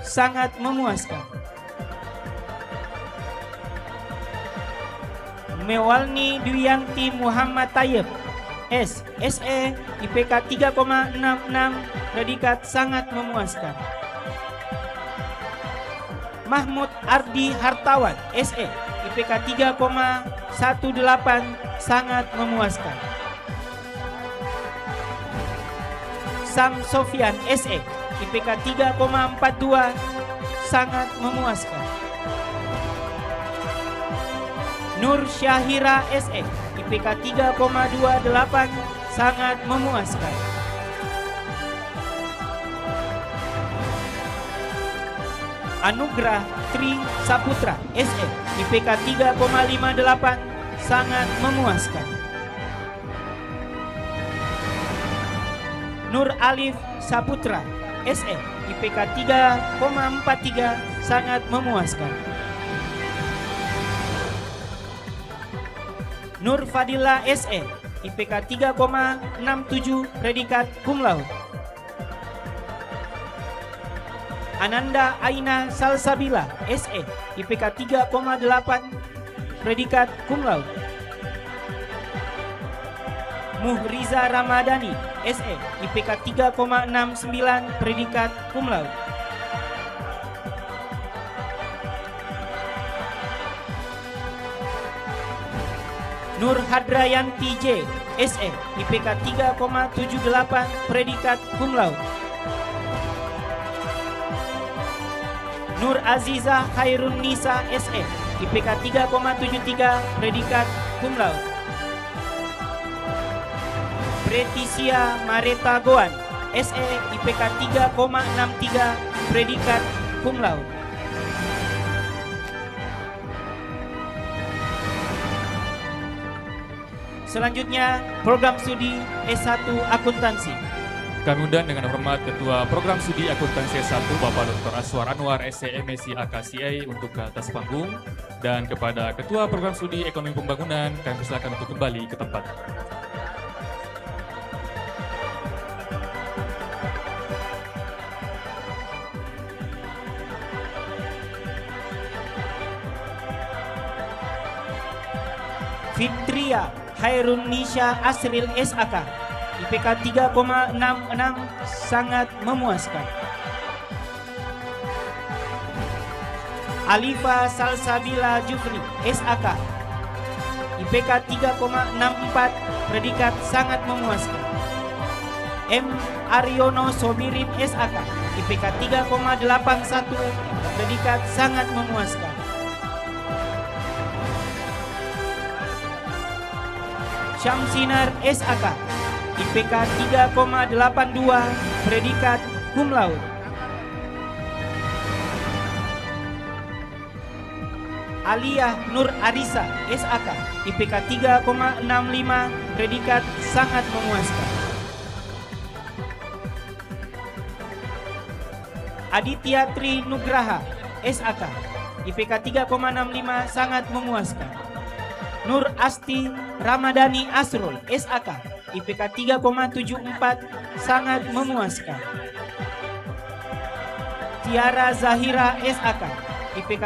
sangat memuaskan. Mewalni Dwiyanti Muhammad Tayyib, S, SE, IPK 3,66, predikat sangat memuaskan. Mahmud Ardi Hartawan, SE, IPK 3,18, sangat memuaskan. Sam Sofyan, SE, IPK 3,42, sangat memuaskan. Nur Syahira, SE, IPK 3,28, sangat memuaskan. Anugrah Tri Saputra, SE, IPK 3,58, sangat memuaskan. Nur Alif Saputra, SE, IPK 3,43, sangat memuaskan. Nur Fadila, SE, IPK 3,67, predikat cum laude. Ananda Aina Salsabila, SE, IPK 3,8, predikat cum laude. Muhriza Ramadhani, SE, IPK 3,69, predikat cum laude. Nur Hadrayanti J, SE, IPK 3,78, predikat cum laude. Nur Aziza Khairun Nisa, SE, IPK 3,73, predikat cum laude. Pretisia Mareta Goan, SE, IPK 3,63, predikat cum laude. Selanjutnya, program studi S1 Akuntansi. Kami undang dengan hormat Ketua Program Studi Akuntansi S1 Bapak Dr. Aswar Anwar, SE, MSc, AKCA untuk ke atas panggung. Dan kepada Ketua Program Studi Ekonomi Pembangunan, kami persilakan untuk kembali ke tempat. Fitria Hairun Nisha Asril SAK, IPK 3,66, sangat memuaskan. Alifa Salsabila Jufri SAK, IPK 3,64, predikat sangat memuaskan. M. Aryono Sobirin SAK, IPK 3,81, predikat sangat memuaskan. Syamsinar SAK, IPK 3,82, predikat cum laude. Aliyah Nur Arisa SAK, IPK 3,65, predikat sangat memuaskan. Aditya Tri Nugraha SAK, IPK 3,65, sangat memuaskan. Nur Asti Ramadhani Asrul SAK, IPK 3,74, sangat memuaskan. Tiara Zahira SAK, IPK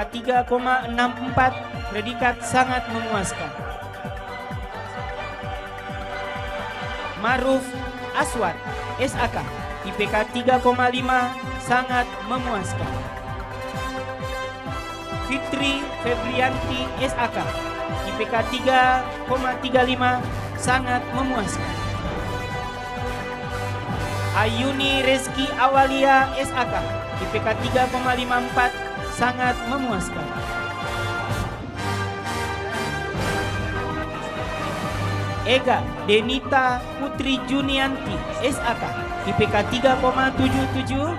3,64, predikat sangat memuaskan. Maruf Aswad SAK, IPK 3,5, sangat memuaskan. Fitri Febrianti SAK, IPK 3,35, sangat memuaskan. Ayuni Reski Awalia SAK, IPK 3,54, sangat memuaskan. Ega Denita Putri Junianti SAK, IPK 3,77,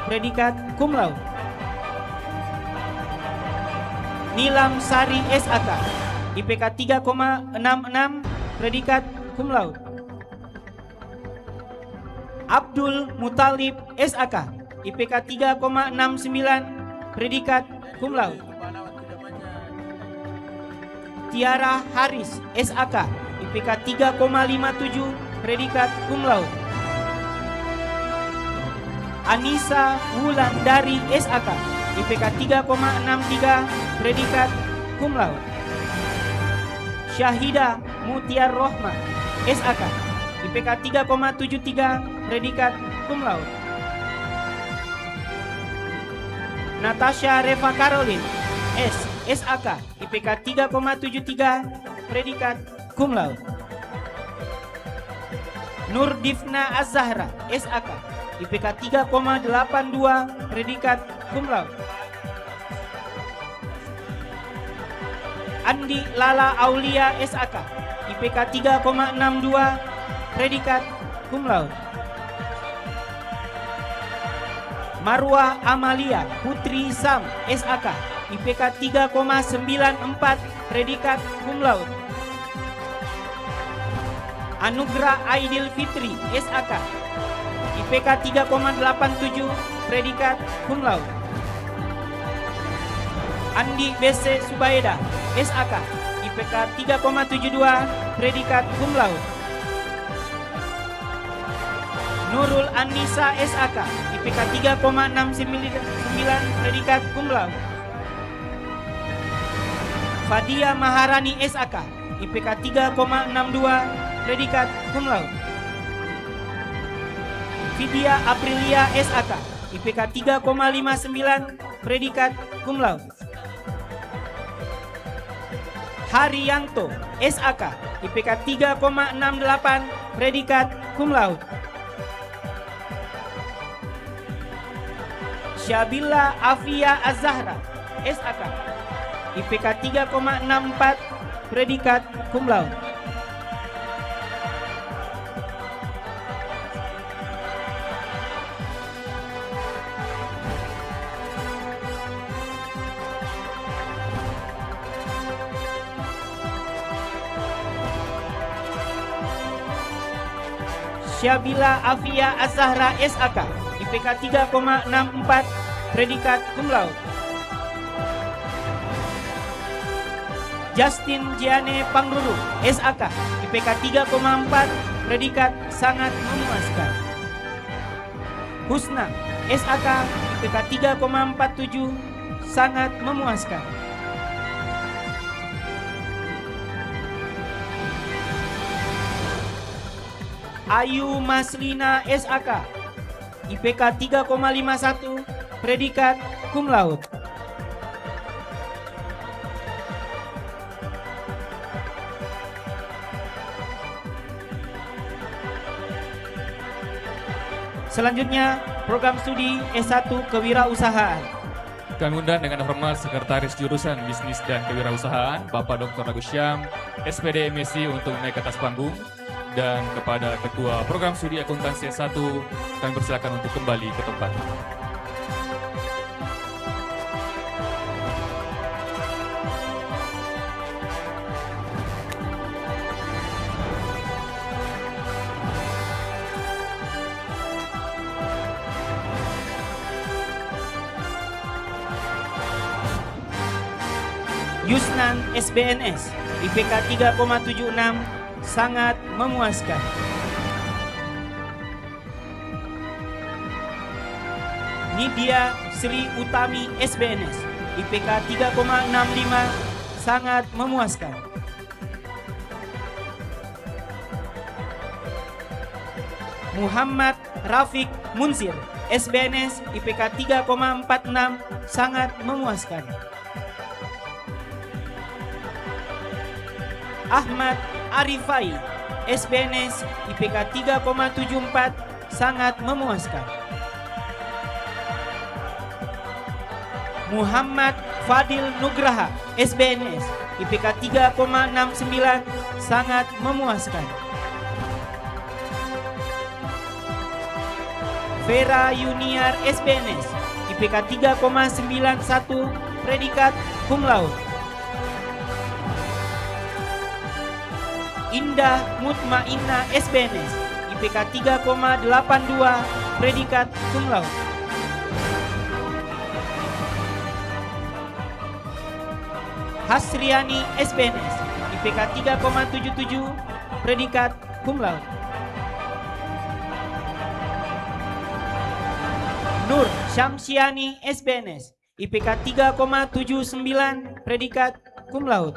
predikat cum laude. Nilam Sari SAK, IPK 3,66, predikat cum laude. Abdul Mutalib SAK, IPK 3,69, predikat cum laude. Tiara Haris, SAK, IPK 3,57, predikat cum laude. Anissa Wulandari, SAK, IPK 3,63, predikat cum laude. Syahida Mutiar Rohma, SAK, IPK 3,73, predikat cum laude. Natasha Reva Caroline, SAK, IPK 3,73, predikat cum laude. Nur Divna Az-Zahra, SAK, IPK 3,82, predikat cum laude. Andi Lala Aulia, SAK, IPK 3,62, predikat cum laude. Marwa Amalia Putri Sam, SAK, IPK 3,94, predikat cum laude. Anugrah Aidil Fitri, SAK, IPK 3,87, predikat cum laude. Andi BC Subaida, SAK, IPK 3,72, predikat cum laude. Nurul Anissa, SAK, IPK 3,69, predikat cum laude. Fadia Maharani, SAK, IPK 3,62, predikat cum laude. Vidya Aprilia, SAK, IPK 3,59, predikat cum laude. Haryanto, SAK, IPK 3,68, predikat cum laude. Syabila Afia Az-Zahra, SAK, IPK 3,64, predikat cum laude. Syabila Afia Az-Zahra, SAK, IPK 3,64, predikat cum laude. Justin Jiane Pangruru, SAK, IPK 3,4, predikat sangat memuaskan. Husna, SAK, IPK 3,47, sangat memuaskan. Ayu Maslina, SAK, IPK 3,51, predikat cum laude. Selanjutnya, program studi S1 Kewirausahaan. Kami undang dengan hormat Sekretaris Jurusan Bisnis dan Kewirausahaan, Bapak Dr. Agus Syam, SPD MSc untuk naik ke atas panggung. Dan kepada Ketua Program Studi Akuntansi S1, kami persilakan untuk kembali ke tempat. Yusnan SBNS, IPK 3,76, sangat memuaskan. Nidia Sri Utami SBNS, IPK 3,65, sangat memuaskan. Muhammad Rafiq Munsir, SBNS, IPK 3,46, sangat memuaskan. Ahmad Arifai, SBNS, IPK 3,74, sangat memuaskan. Muhammad Fadil Nugraha, SBNS, IPK 3,69, sangat memuaskan. Vera Yuniar, SBNS, IPK 3,91, predikat cum laude. Indah Mutmainah, SBNS, IPK 3,82, predikat cum laude. Hasriani SPNS, IPK 3,77, predikat cum laude. Nur Syamsiani SPNS, IPK 3,79, predikat cum laude.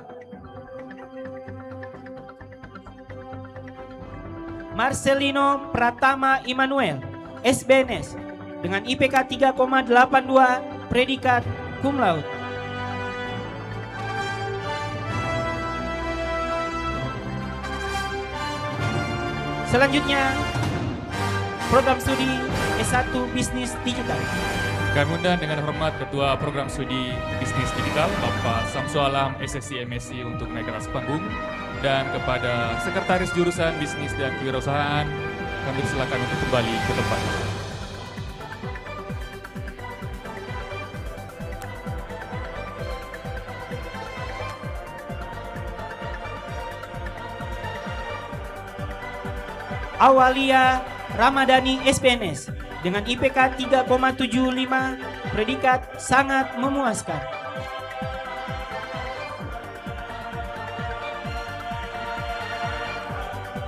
Marcelino Pratama Immanuel SBNS dengan IPK 3,82, predikat cum laude. Selanjutnya, program studi S1 Bisnis Digital. Kami undang dengan hormat Ketua Program Studi Bisnis Digital, Bapak Samsu Alam, SSC MSc untuk naik ke atas panggung. Dan kepada Sekretaris Jurusan Bisnis dan Kewirausahaan, kami silakan untuk kembali ke tempat. Awalia Ramadhani SPNS dengan IPK 3,75, predikat sangat memuaskan.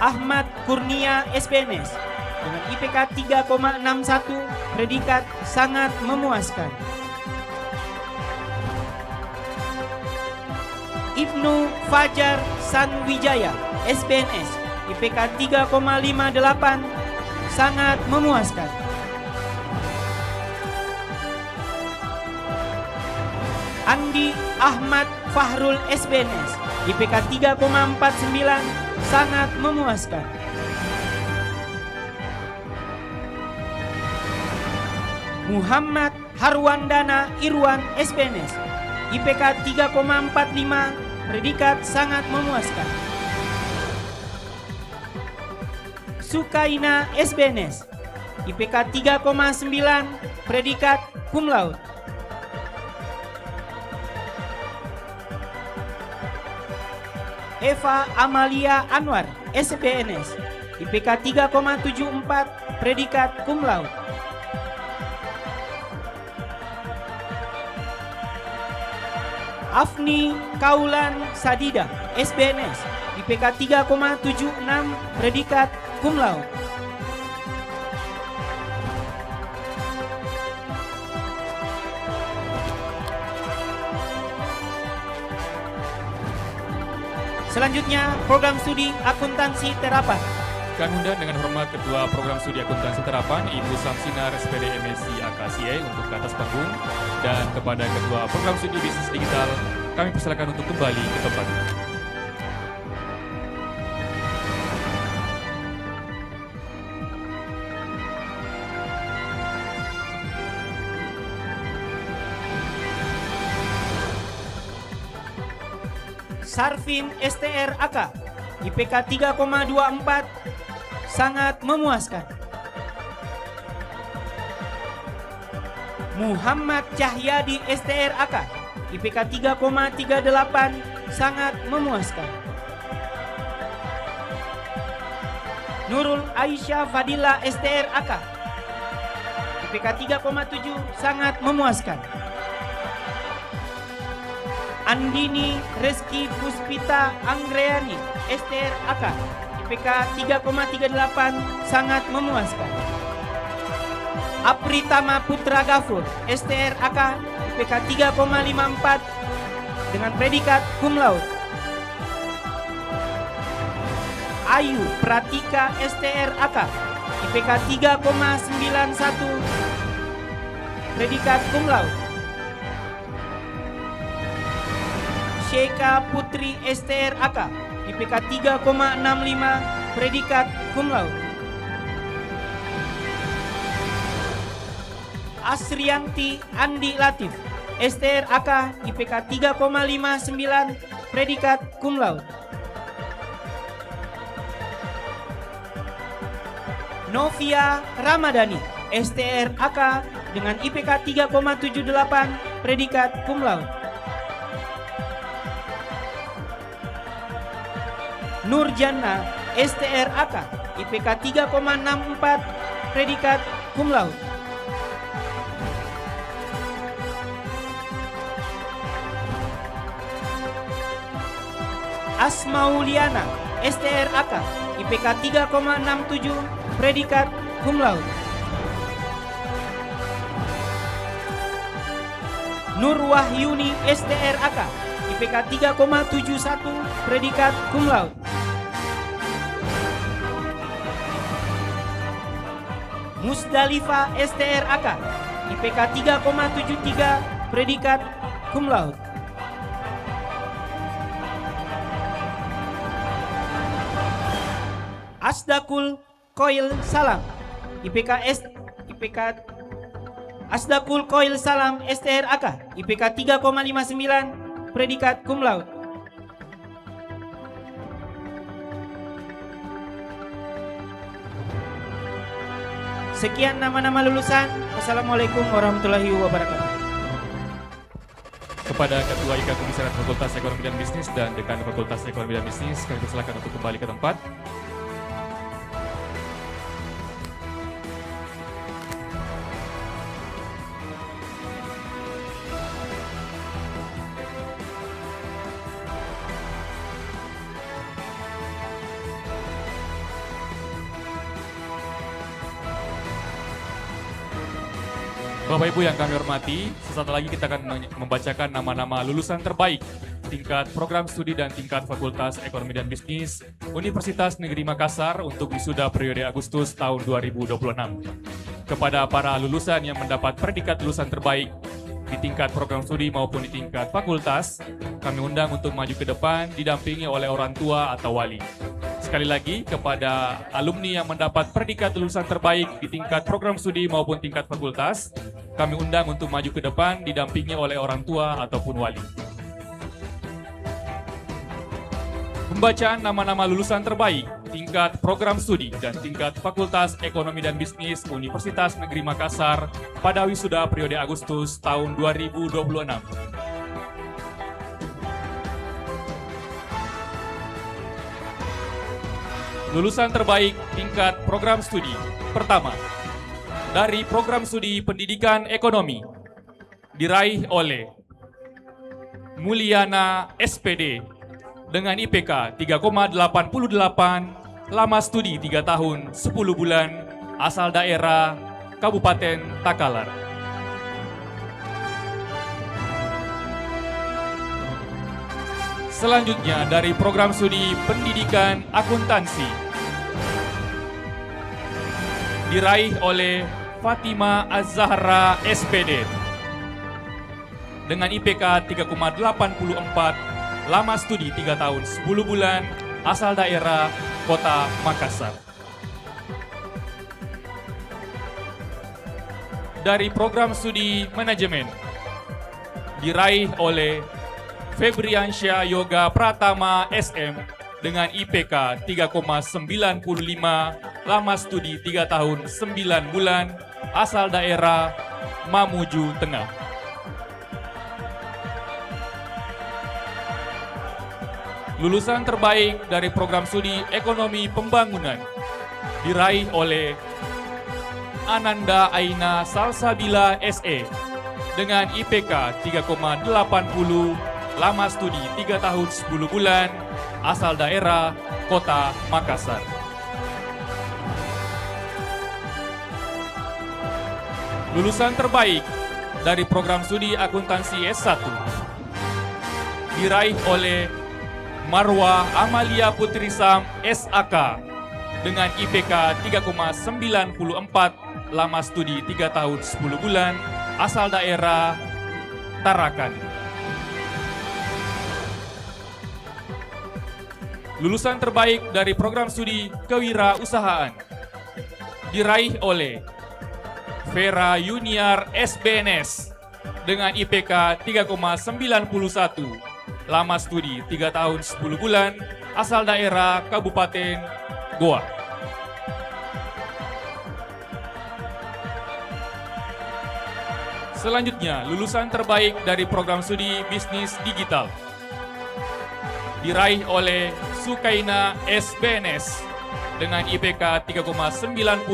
Ahmad Kurnia SPNS dengan IPK 3,61, predikat sangat memuaskan. Ibnu Fajar Sanwijaya SPNS, IPK 3,58, sangat memuaskan. Andi Ahmad Fahrul SPNS, IPK 3,49, sangat memuaskan. Muhammad Harwandana Irwan SPNS, IPK 3,45, predikat sangat memuaskan. Sukaina SPNS, IPK 3,9, predikat cum laude. Eva Amalia Anwar SPNS, IPK 3,74, predikat cum laude. Afni Kaulan Sadida SPNS, IPK 3,76, predikat cum laude. Selanjutnya, program studi akuntansi terapan. Kami undang dengan hormat Ketua Program Studi Akuntansi Terapan, Ibu Samsinar SPD MSc AKCE untuk ke atas panggung. Dan kepada Ketua Program Studi Bisnis Digital, kami persilakan untuk kembali ke tempat. Sarfin STR AK, IPK 3,24, sangat memuaskan. Muhammad Cahyadi STR AK, IPK 3,38, sangat memuaskan. Nurul Aisyah Fadila STR AK, IPK 3,7, sangat memuaskan. Andini Reski Puspita Anggreani STR AK, IPK 3,38, sangat memuaskan. Apritama Putra Gafur STR AK, IPK 3,54 dengan predikat cum laude. Ayu Pratika STR AK, IPK 3,91, predikat cum laude. Sheikha Putri STR AK, IPK 3,65, predikat cum laude. Asrianti Andi Latif STR AK, IPK 3,59, predikat cum laude. Novia Ramadhani STR AK dengan IPK 3,78, predikat cum laude. Nurjana STR AK, IPK 3,64, predikat cum laude. Asmauliana, STRAK, IPK 3,67, predikat cum laude. Nur Wahyuni, STRAK, IPK 3,71, predikat cum laude. Musdalifa, STRAK, IPK 3,73, predikat cum laude. Asdaqul Koil Salam, Asdaqul Koil Salam, STRAK, IPK 3,59, predikat cum laude. Sekian nama-nama lulusan. Wassalamualaikum warahmatullahi wabarakatuh. Kepada Ketua IKA Komisariat Fakultas Ekonomi dan Bisnis dan Dekan Fakultas Ekonomi dan Bisnis, kami persilakan untuk kembali ke tempat. Bapak Ibu yang kami hormati, sesaat lagi kita akan membacakan nama-nama lulusan terbaik tingkat program studi dan tingkat Fakultas Ekonomi dan Bisnis Universitas Negeri Makassar untuk wisuda periode Agustus tahun 2026. Kepada para lulusan yang mendapat predikat lulusan terbaik di tingkat program studi maupun di tingkat fakultas, kami undang untuk maju ke depan didampingi oleh orang tua atau wali. Sekali lagi, kepada alumni yang mendapat predikat lulusan terbaik di tingkat program studi maupun tingkat fakultas, kami undang untuk maju ke depan didampingi oleh orang tua ataupun wali. Pembacaan nama-nama lulusan terbaik tingkat program studi dan tingkat Fakultas Ekonomi dan Bisnis Universitas Negeri Makassar pada wisuda periode Agustus tahun 2026. Lulusan terbaik tingkat program studi. Pertama, dari program studi Pendidikan Ekonomi diraih oleh Mulyana SPD dengan IPK 3,88, lama studi 3 tahun 10 bulan, asal daerah Kabupaten Takalar. Selanjutnya dari program studi Pendidikan Akuntansi diraih oleh Fatima Az-Zahra SPD dengan IPK 3,84, lama studi 3 tahun 10 bulan, asal daerah Kota Makassar. Dari program studi Manajemen diraih oleh Febriansyah Yoga Pratama SM dengan IPK 3,95, lama studi 3 tahun 9 bulan, asal daerah Mamuju Tengah. Lulusan terbaik dari program studi Ekonomi Pembangunan diraih oleh Ananda Aina Salsabila SE dengan IPK 3,80, lama studi 3 tahun 10 bulan, asal daerah Kota Makassar. Lulusan terbaik dari program studi Akuntansi S1 diraih oleh Marwa Amalia Putri Sam SAK dengan IPK 3,94, lama studi 3 tahun 10 bulan, asal daerah Tarakan. Lulusan terbaik dari program studi Kewirausahaan diraih oleh Vera Yuniar SBNS dengan IPK 3,91, lama studi 3 tahun 10 bulan, asal daerah Kabupaten Goa. Selanjutnya, lulusan terbaik dari program studi Bisnis Digital diraih oleh Sukaina SBNS dengan IPK 3,90,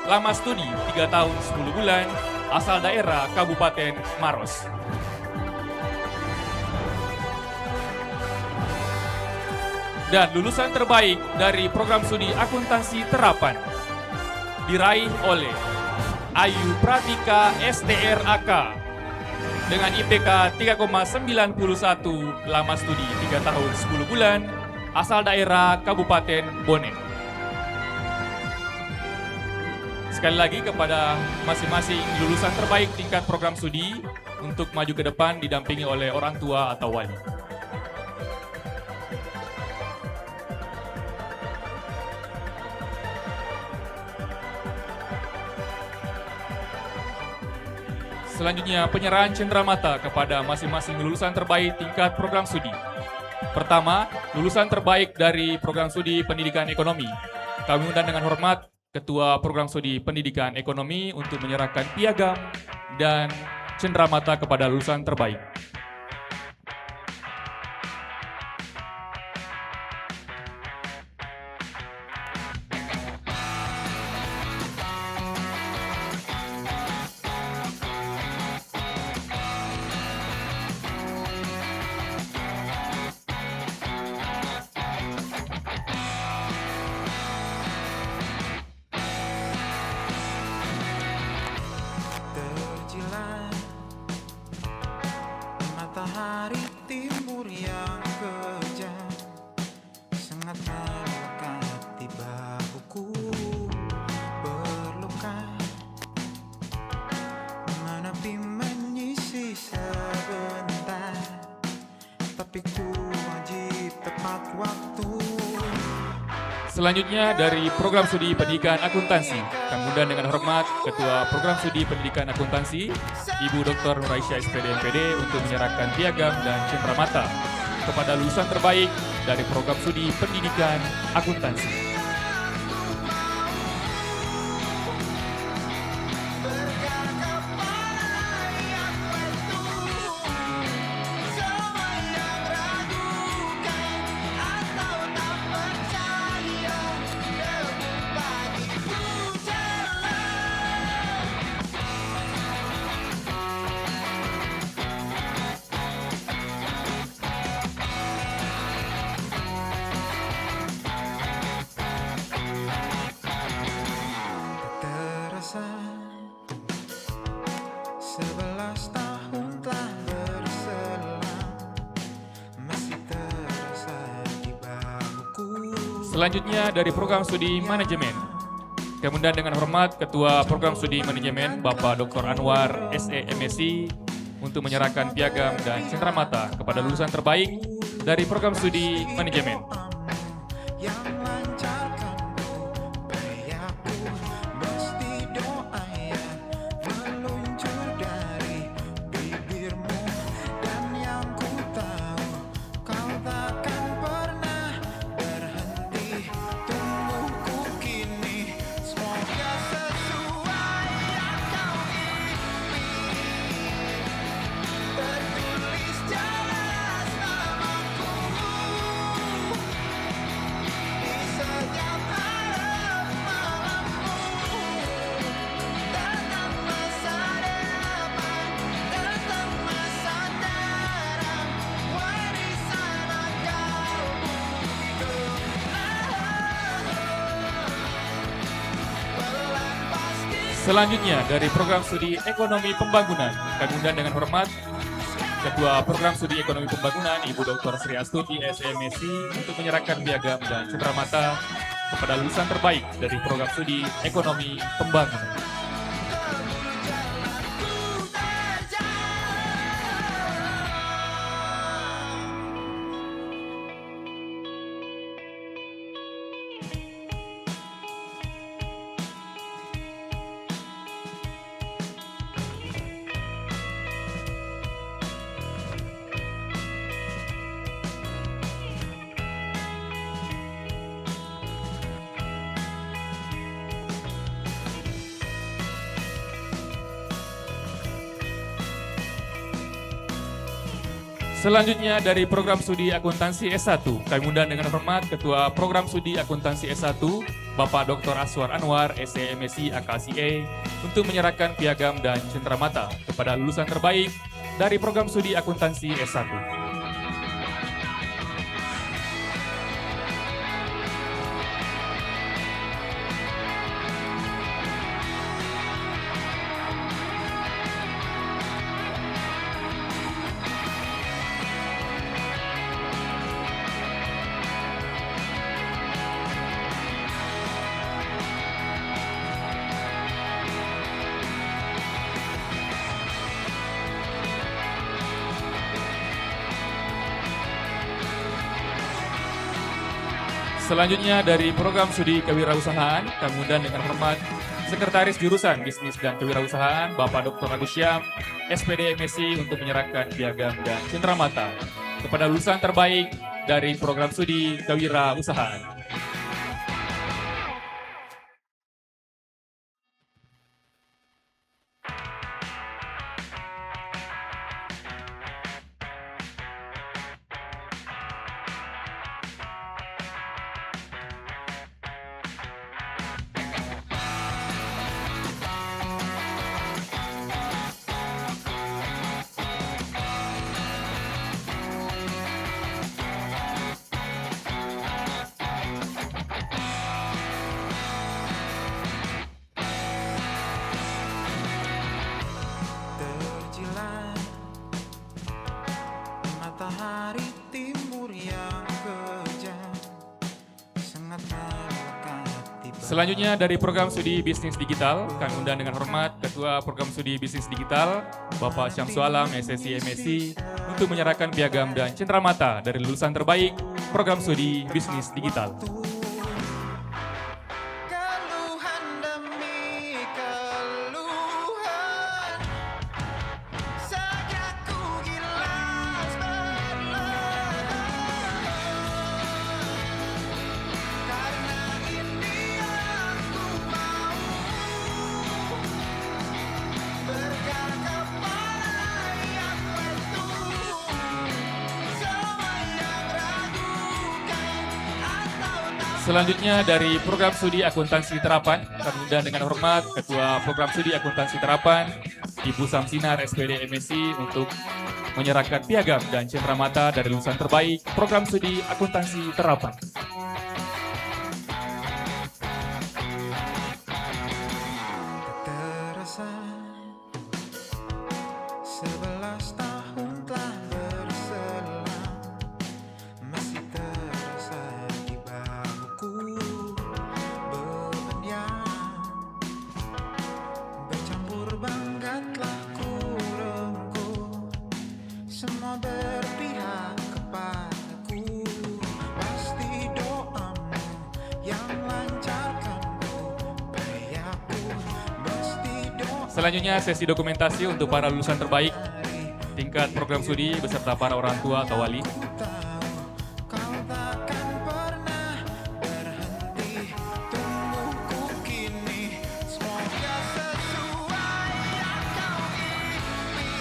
lama studi 3 tahun 10 bulan, asal daerah Kabupaten Maros. Dan lulusan terbaik dari program studi akuntansi terapan diraih oleh Ayu Pratika STRAK dengan IPK 3,91, lama studi 3 tahun 10 bulan, asal daerah Kabupaten Bone. Sekali lagi kepada masing-masing lulusan terbaik tingkat program studi untuk maju ke depan didampingi oleh orang tua atau wali. Selanjutnya penyerahan cenderamata kepada masing-masing lulusan terbaik tingkat program studi. Pertama, lulusan terbaik dari program studi Pendidikan Ekonomi. Kami undang dengan hormat Ketua Program Studi Pendidikan Ekonomi untuk menyerahkan piagam dan cenderamata kepada lulusan terbaik. Terjilat matahari timur yang kejam, sangat melekat di bahuku, berluka menepi menyisi sebentar, tapi ku wajib tepat waktu. Selanjutnya dari program studi Pendidikan Akuntansi, kami undang dengan hormat Ketua Program Studi Pendidikan Akuntansi, Ibu Dr. Nuraisyah SPD MPD untuk menyerahkan piagam dan cenderamata kepada lulusan terbaik dari program studi Pendidikan Akuntansi. Terasa 11 tahun telah berselang, masih terasa di bahuku. Selanjutnya dari program studi Manajemen, kami undang dengan hormat Ketua Program Studi Manajemen Bapak Dr. Anwar SE MSc untuk menyerahkan piagam dan cenderamata kepada lulusan terbaik dari program studi Manajemen. Yang lancarkan upayaku, mesti doa yang meluncur dari bibirmu. Dan yang ku tahu, kau takkan pernah berhenti tungguku kini. Semoga sesuai yang kau ingin, tertulis jelas namaku di setiap malam malammu. Tentang masa depan, tentang masa depan, warisan agamamu pelan pasti. Selanjutnya dari program studi Ekonomi Pembangunan, kami undang dengan hormat Ketua Program Studi Ekonomi Pembangunan Ibu Dr. Sri Astuti SMSc untuk menyerahkan piagam dan cenderamata kepada lulusan terbaik dari program studi Ekonomi Pembangunan. Selanjutnya dari program studi akuntansi S1, kami undang dengan hormat Ketua Program Studi Akuntansi S1, Bapak Dr. Aswar Anwar, SE MSc AKCA, untuk menyerahkan piagam dan cenderamata kepada lulusan terbaik dari program studi akuntansi S1. Selanjutnya dari program studi kewirausahaan, kami undang dengan hormat Sekretaris Jurusan Bisnis dan Kewirausahaan, Bapak Dr. Agus Syam, SPD MSc untuk menyerahkan piagam dan cenderamata kepada lulusan terbaik dari program studi kewirausahaan. Terjilat matahari timur yang kejam sangat melekat. Selanjutnya dari program studi bisnis digital, kami undang dengan hormat Ketua Program Studi Bisnis Digital, Bapak Syamsu Alam, SSI MSc, untuk menyerahkan piagam dan cenderamata dari lulusan terbaik program studi bisnis digital. Keluhan demi keluhan sejak ku gilas berlebihan karena ini aku mau bergagap pada yang betul semua yang ragukan atau tak. Selanjutnya dari program studi akuntansi terapan, kami undang dengan hormat Ketua Program Studi Akuntansi Terapan, Ibu Samsinar SPD MSc untuk menyerahkan piagam dan cenderamata dari lulusan terbaik program studi akuntansi terapan. Terasa 11 tahun telah berselang, masih terasa di bahuku beban yang bercampur bangga telah ku rengkuh, semua berpihak kepadaku, pasti doamu yang lancarkanku, bayaku mesti doa. Selanjutnya sesi dokumentasi untuk para lulusan terbaik tingkat program studi beserta para orang tua atau wali. Kau takkan pernah berhenti tungguku kini, semoga sesuai yang kau ingini,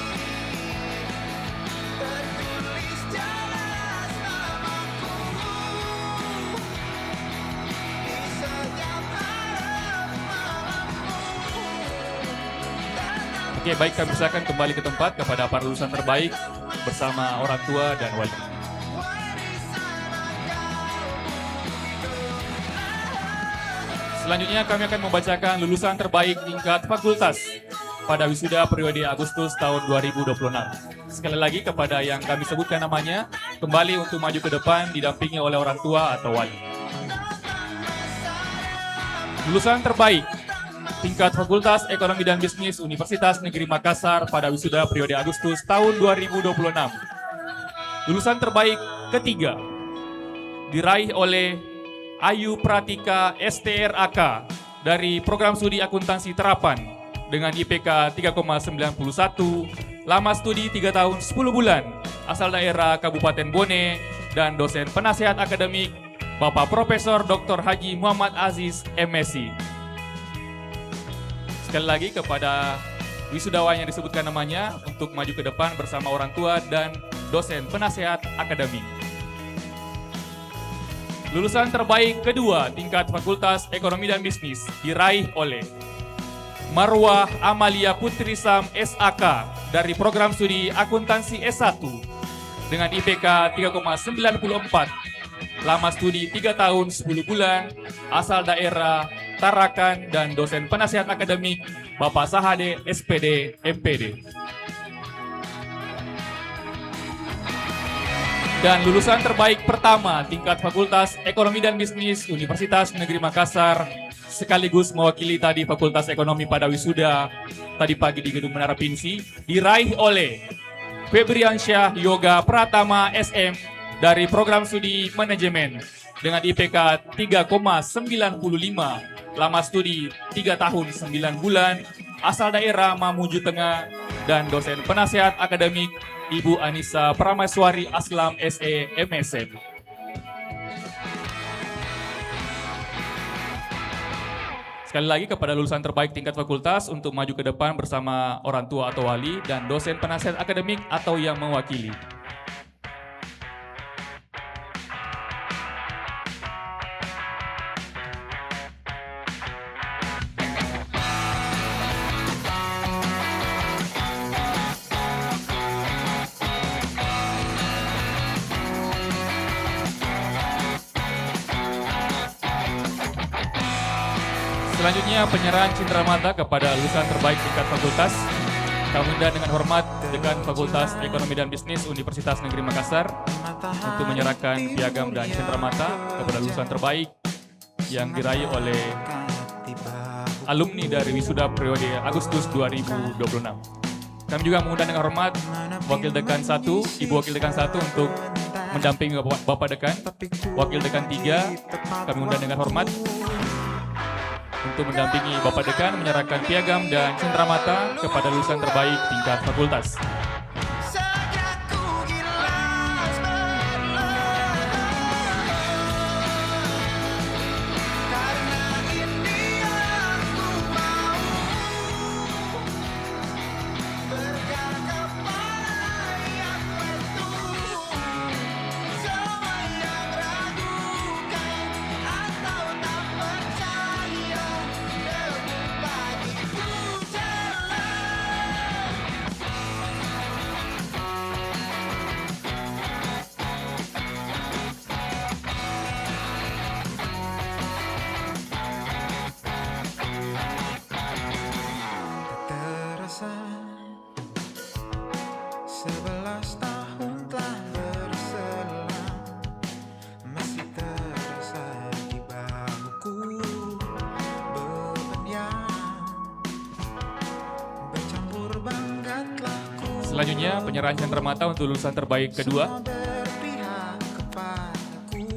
tertulis jelas namaku di setiap malam malammu. Oke, baik, kami silakan kembali ke tempat kepada para lulusan terbaik bersama orang tua dan wali. Selanjutnya kami akan membacakan lulusan terbaik tingkat fakultas pada wisuda periode Agustus tahun 2026. Sekali lagi kepada yang kami sebutkan namanya, kembali untuk maju ke depan didampingi oleh orang tua atau wali. Lulusan terbaik tingkat Fakultas Ekonomi dan Bisnis Universitas Negeri Makassar pada wisuda periode Agustus tahun 2026. Lulusan terbaik ketiga diraih oleh Ayu Pratika STRAK dari program studi akuntansi terapan dengan IPK 3,91, lama studi 3 tahun 10 bulan, asal daerah Kabupaten Bone, dan dosen penasehat akademik Bapak Profesor Dr. Haji Muhammad Aziz MSc. Sekali lagi kepada wisudawan yang disebutkan namanya untuk maju ke depan bersama orang tua dan dosen penasehat akademik. Lulusan terbaik kedua tingkat Fakultas Ekonomi dan Bisnis diraih oleh Marwah Amalia Putri Sam SAK dari program studi akuntansi S1 dengan IPK 3,94, lama studi 3 tahun 10 bulan, asal daerah Tarakan, dan dosen penasehat akademik Bapak Sahade SPD MPD. Dan lulusan terbaik pertama tingkat Fakultas Ekonomi dan Bisnis Universitas Negeri Makassar sekaligus mewakili tadi Fakultas Ekonomi pada wisuda tadi pagi di Gedung Menara Pinsi diraih oleh Febriansyah Yoga Pratama SM dari program studi manajemen dengan IPK 3,95, lama studi 3 tahun 9 bulan, asal daerah Mamuju Tengah, dan dosen penasehat akademik Ibu Anissa Prameswari Aslam SE MSN. Sekali lagi kepada lulusan terbaik tingkat fakultas untuk maju ke depan bersama orang tua atau wali dan dosen penasehat akademik atau yang mewakili. Selanjutnya penyerahan cenderamata kepada lulusan terbaik tingkat fakultas. Kami undang dengan hormat Dekan Fakultas Ekonomi dan Bisnis Universitas Negeri Makassar untuk menyerahkan piagam dan cenderamata kepada lulusan terbaik yang diraih oleh alumni dari wisuda periode Agustus 2026. Kami juga mengundang dengan hormat Wakil Dekan 1, Ibu Wakil Dekan 1 untuk mendampingi Bapak Dekan. Wakil Dekan 3 kami undang dengan hormat untuk mendampingi Bapak Dekan menyerahkan piagam dan cenderamata kepada lulusan terbaik tingkat fakultas. Sejak ku gilas berlari, karena ini aku mau bergagap pada yang betul. Semua yang ragukan atau tak percaya, demi bagiku jelas. Terasa 11 tahun telah berselang, masih terasa di bahuku beban yang bercampur bangga telah ku Selanjutnya penyerahan cenderamata untuk lulusan terbaik kedua. berpihak kepadaku.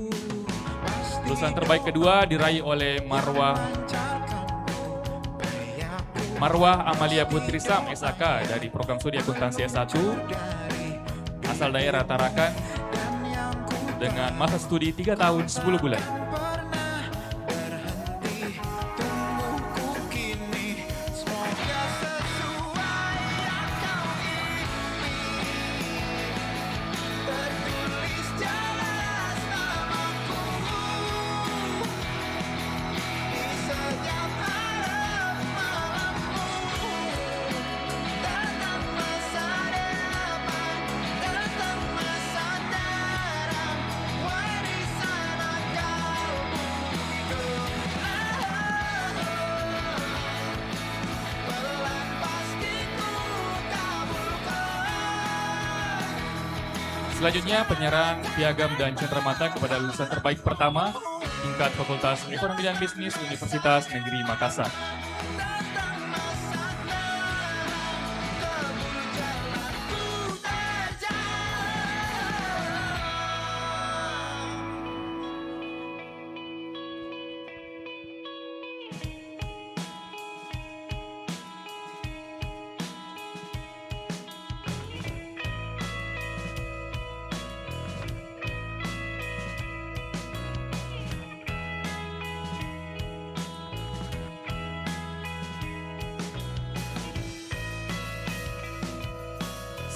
Pasti Lulusan terbaik kedua diraih oleh Marwah Amalia Putri Sam SAK dari program studi akuntansi S1 asal daerah Tarakan dengan masa studi 3 tahun 10 bulan. pernah berhenti tungguku kini, semoga sesuai yang kau ingini. Tertulis jelas namaku di setiap harap malammu. Datang masa depan, datang masa terang, warisan kau pelan pasti ku kabulkan. Selanjutnya penyerahan piagam dan cenderamata kepada lulusan terbaik pertama tingkat Fakultas Ekonomi dan Bisnis Universitas Negeri Makassar.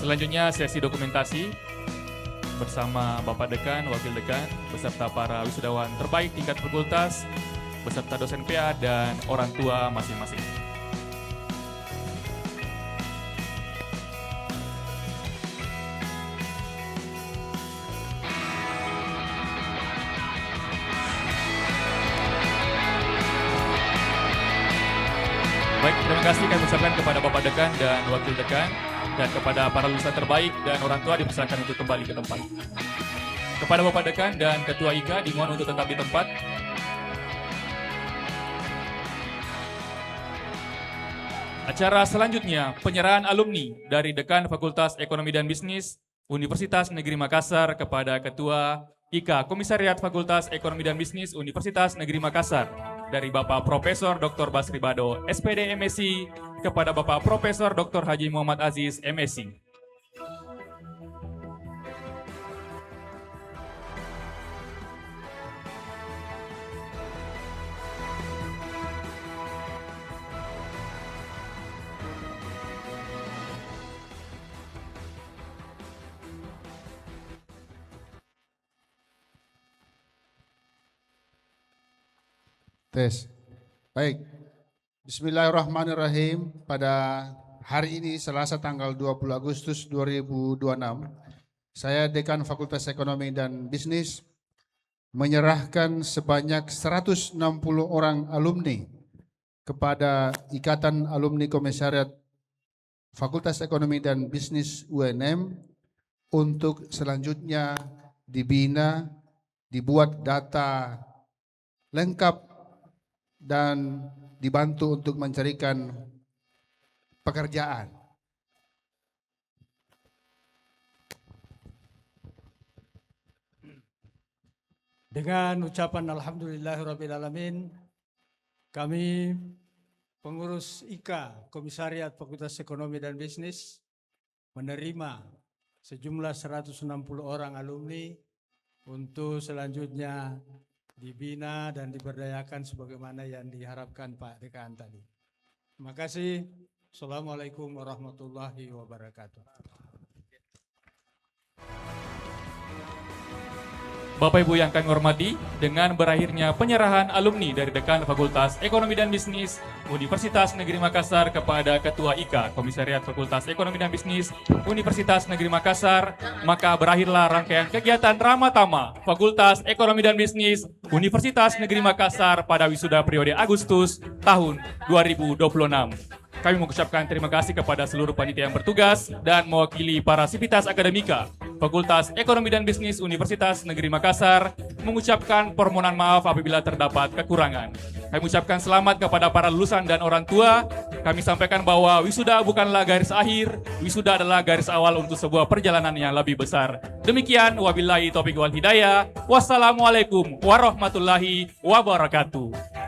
Selanjutnya sesi dokumentasi bersama Bapak Dekan, Wakil Dekan, beserta para wisudawan terbaik tingkat fakultas, beserta dosen PA dan orang tua masing-masing. Baik, terima kasih kami ucapkan kepada Bapak Dekan dan Wakil Dekan, dan kepada para lulusan terbaik dan orang tua dipersilakan untuk kembali ke tempat. Kepada Bapak Dekan dan Ketua IKA dimohon untuk tetap di tempat. Acara selanjutnya, penyerahan alumni dari Dekan Fakultas Ekonomi dan Bisnis Universitas Negeri Makassar kepada Ketua IKA Komisariat Fakultas Ekonomi dan Bisnis Universitas Negeri Makassar dari Bapak Profesor Dr. Basri Bado, SPD MSc, kepada Bapak Profesor Dr. Haji Muhammad Aziz, MSc. Tes. Baik. Bismillahirrahmanirrahim. Pada hari ini Selasa tanggal 20 Agustus 2026, saya Dekan Fakultas Ekonomi dan Bisnis menyerahkan sebanyak 160 orang alumni kepada Ikatan Alumni Komisariat Fakultas Ekonomi dan Bisnis UNM untuk selanjutnya dibina, dibuat data lengkap dan dibantu untuk mencarikan pekerjaan. Dengan ucapan Alhamdulillahirrabbilalamin, kami pengurus IKA Komisariat Fakultas Ekonomi dan Bisnis menerima sejumlah 160 orang alumni untuk selanjutnya dibina dan diberdayakan sebagaimana yang diharapkan Pak Dekan tadi. Terima kasih. Assalamualaikum warahmatullahi wabarakatuh. Bapak Ibu yang kami hormati, dengan berakhirnya penyerahan alumni dari Dekan Fakultas Ekonomi dan Bisnis Universitas Negeri Makassar kepada Ketua IKA Komisariat Fakultas Ekonomi dan Bisnis Universitas Negeri Makassar, maka berakhirlah rangkaian kegiatan Ramatama Fakultas Ekonomi dan Bisnis Universitas Negeri Makassar pada wisuda periode Agustus tahun 2026. Kami mengucapkan terima kasih kepada seluruh panitia yang bertugas dan mewakili para sivitas akademika Fakultas Ekonomi dan Bisnis Universitas Negeri Makassar mengucapkan permohonan maaf apabila terdapat kekurangan. Kami ucapkan selamat kepada para lulusan dan orang tua. Kami sampaikan bahwa wisuda bukanlah garis akhir, wisuda adalah garis awal untuk sebuah perjalanan yang lebih besar. Demikian, wabillahi taufiq wal hidayah. Wassalamualaikum warahmatullahi wabarakatuh.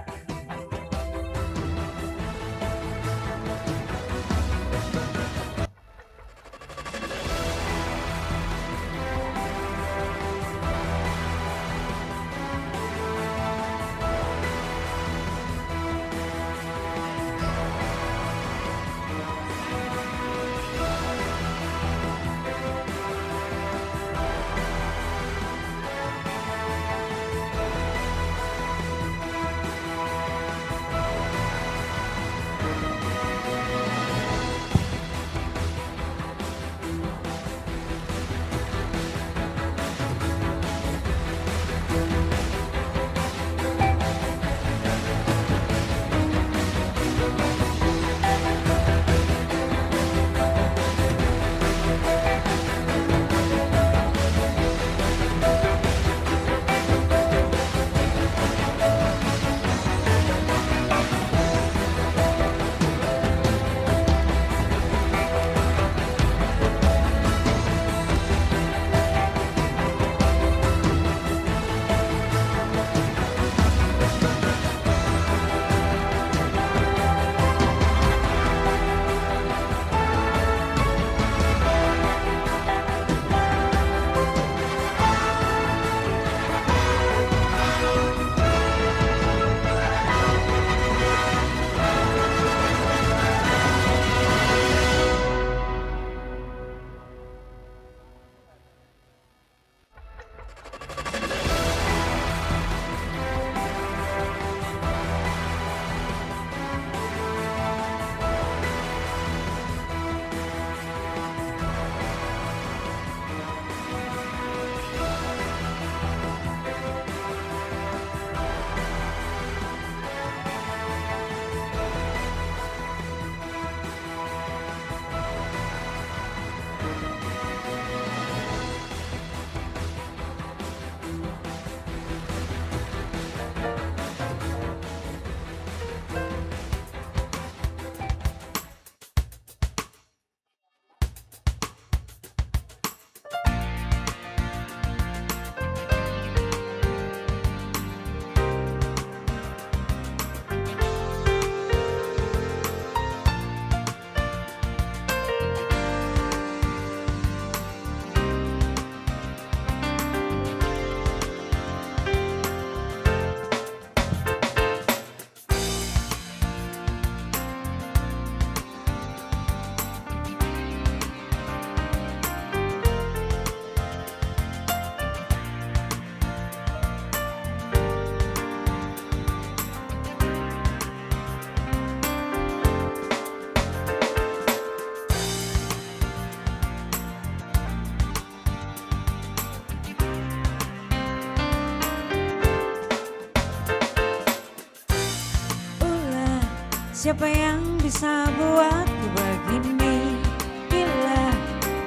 Siapa yang bisa buatku begini? Gila,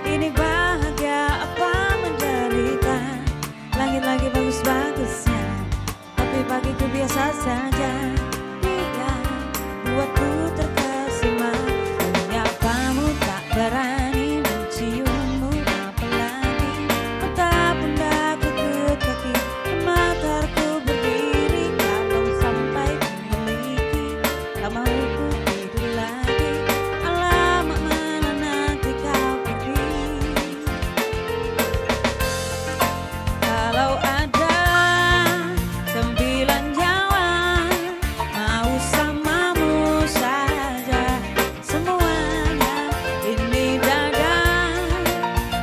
ini bahagia apa menderita? Langit lagi bagus-bagusnya, tapi pagiku biasa saja. Dia buatku terkesima. Menyapamu tak berani menciummu, apalagi mata pundakku ke kaki, mataku berdiri. Kalau sampai ku memiliki, tak mau ku tidur lagi. Alamak mana nanti kau pergi. Kalau ada 9 nyawa mau samamu saja, semuanya ini dada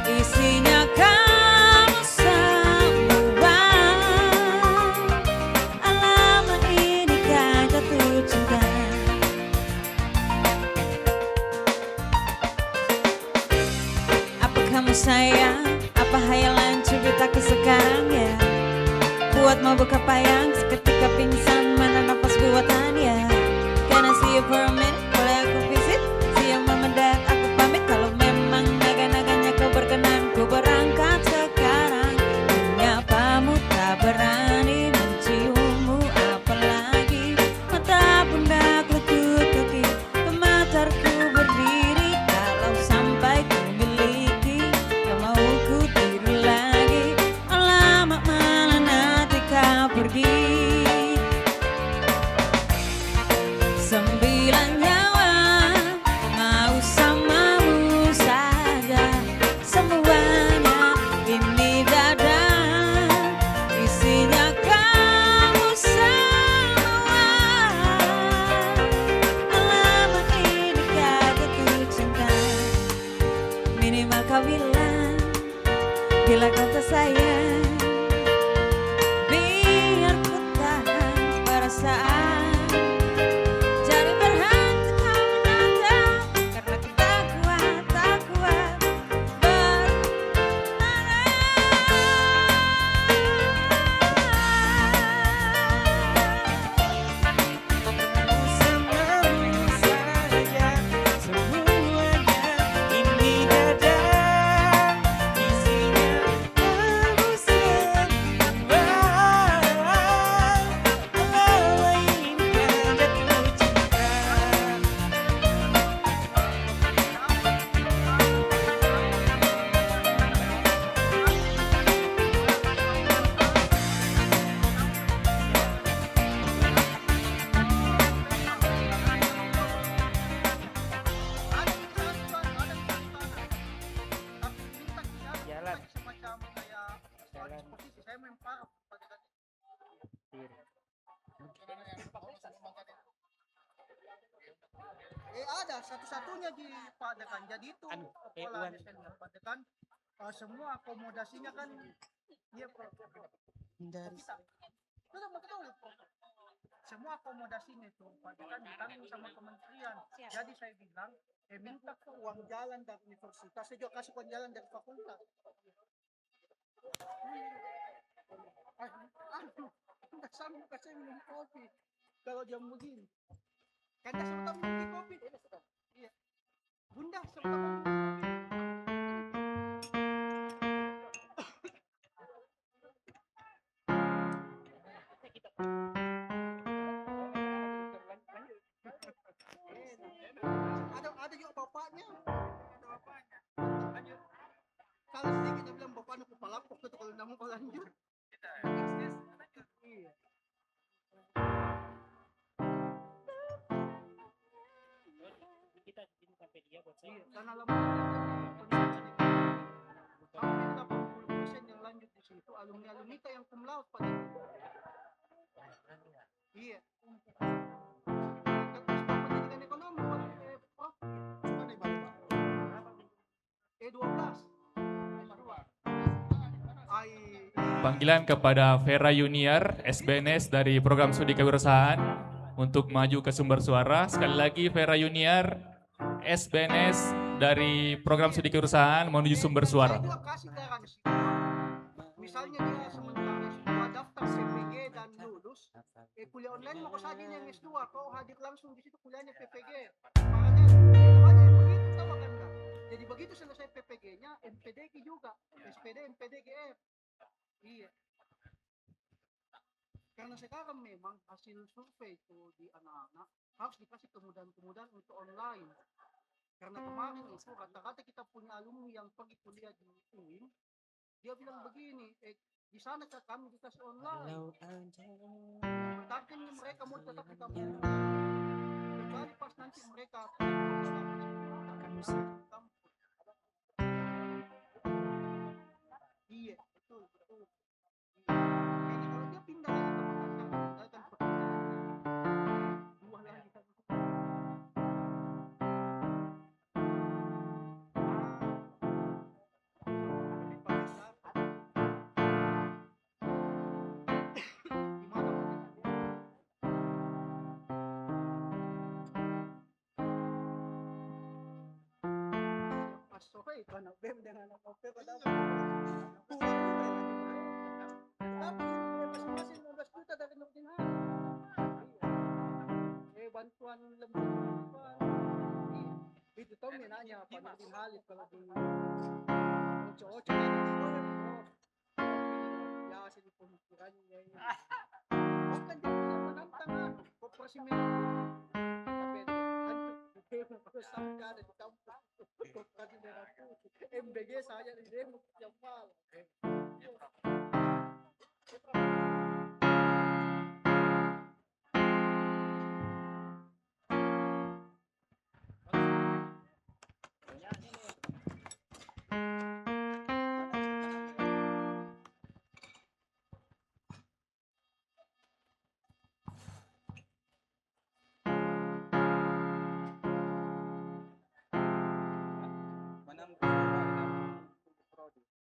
isinya kamu semua. Alamak ini kan jatuh cinta. Apa kamu sayang? Apa hayalan ceritaku sekarang ya? Buat mau buka payang, seketika pingsan, mana nafas buatannya? Can I see you for a minute? Boleh aku visit? Siang memendak, aku pamit. Kalau memang naga-naganya kau berkenan, ku berangkat sekarang. Menyapamu tak berani menciummu, apalagi mata pundak lutut kaki, kematarku berdiri. Kalau sampai ku miliki, tak mau ku tidur lagi. Alamak mana nanti kau pergi. 9 nyawa mau samamu saja, semuanya ini dada isinya kamu semua. Alamak ini kan jatuh cinta. Minimal kau bilang bila kau tak sayang, biar ku tahan perasaan. Jadi berhenti kau menatap, karena ku tak kuat Samamu saja, semuanya ini dada isinya kamu semua. Alamak ini kan jatuh cinta. Jalan. Semacam kayak disposisi saya memang parah pada tadi. Ada satu-satunya di Pak Dekan. Jadi itu pola Wan. desain Pak Dekan. Semua akomodasinya kan iya Dari betul. Semua akomodasinya itu Pak Dekan ditanggung sama kementerian. Jadi saya bilang, minta ke uang jalan dari universitas, saya juga kasih uang jalan dari fakultas. Nggak sanggup kasih minum kopi kalau jam begini. Kan dia sudah minum kopi. Iya. Bunda sudah minum kopi. Ada juga bapaknya. Ada bapaknya. Lanjut. Kalau sedikit dia bilang bapaknya kepala pok itu kalau namun kalau lanjut. Iya. kita bikin sampai dia buat saya. Iya, karena hampir 80% yang lanjut di situ alumni kita yang cum laude pada itu. Iya. Pendidikan ekonomi Prof. Suka nih Pak. 12. Panggilan kepada Vera Yuniar, SBNS dari Program Studi Kewirausahaan untuk maju ke sumber suara. Sekali lagi Vera Yuniar, SBNS dari Program Studi Kewirausahaan menuju sumber suara. Saya juga kasih garansi. Misalnya dia sementara sudah daftar CPG dan lulus, kuliah online mau saja yang S2, kau hadir langsung di situ kuliahnya PPG. Makanya begitu tahu kan enggak? Jadi begitu selesai PPG-nya, MPDG juga, SPD, MPDGF. Iya. Karena sekarang memang hasil survei itu di anak-anak harus dikasih kemudahan-kemudahan untuk online. Karena kemarin itu rata-rata kita punya alumni yang pergi kuliah di UIN, dia bilang begini, di sana kami dikasih online. Tapi mereka mau tetap di kampung. Kecuali pas nanti mereka iya, betul. Jadi kalau dia pindah lagi ke Makassar, tinggalkan pekerjaan, dua lagi kan. Sore itu anak BEM dengan anak OP pada tapi masing-masing 15 juta dari Nurdin Halid. Bantuan lembaga itu Tom nanya Pak Nurdin Halid kalau di Oco-Oco ya sini pemikirannya ini bukan dia punya penantang koperasi tapi hancur sampai ada di kampus koperasi merah putih MBG saya di demo tiap malam.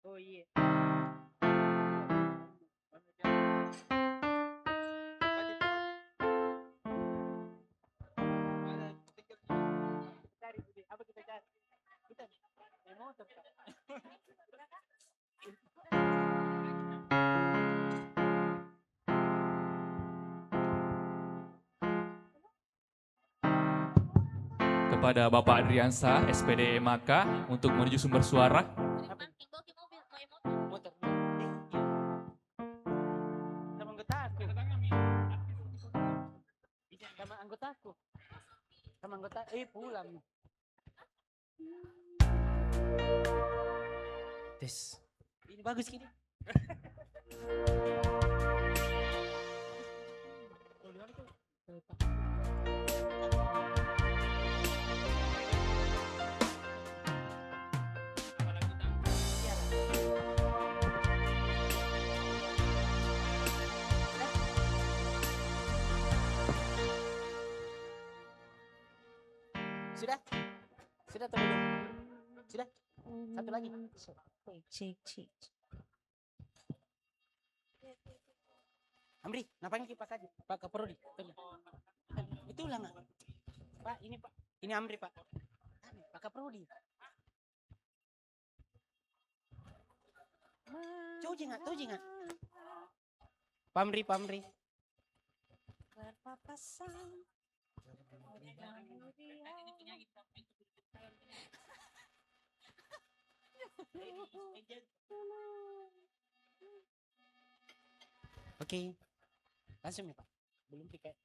Oh iya. Apa kita cari? Kita motor. Kepada Bapak Adriansa, SPD Maka, untuk menuju sumber suara. Sama anggota pulang. Tes. Ini bagus gini. Sudah atau belum? Sudah? Satu lagi. Cik. Amri, ngapain kita saja? Pak Kaprodi. Betul lah nggak? Pak, ini Pak. Ini Amri Pak. Pak Kaprodi. Tuji nggak? Pamri. Berpapasan. Oke. Langsung ya Pak. Belum piket.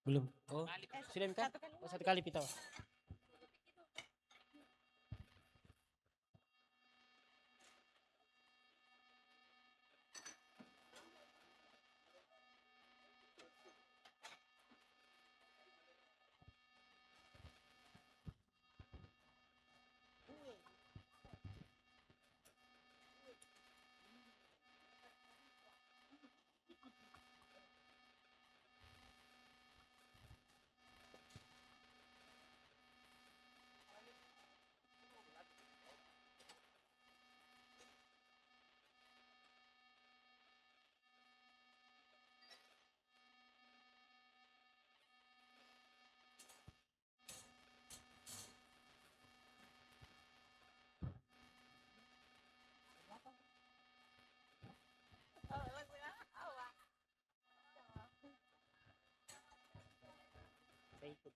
Belum. Oh, sudah minta? Oh, satu kali pita. Saya ikut.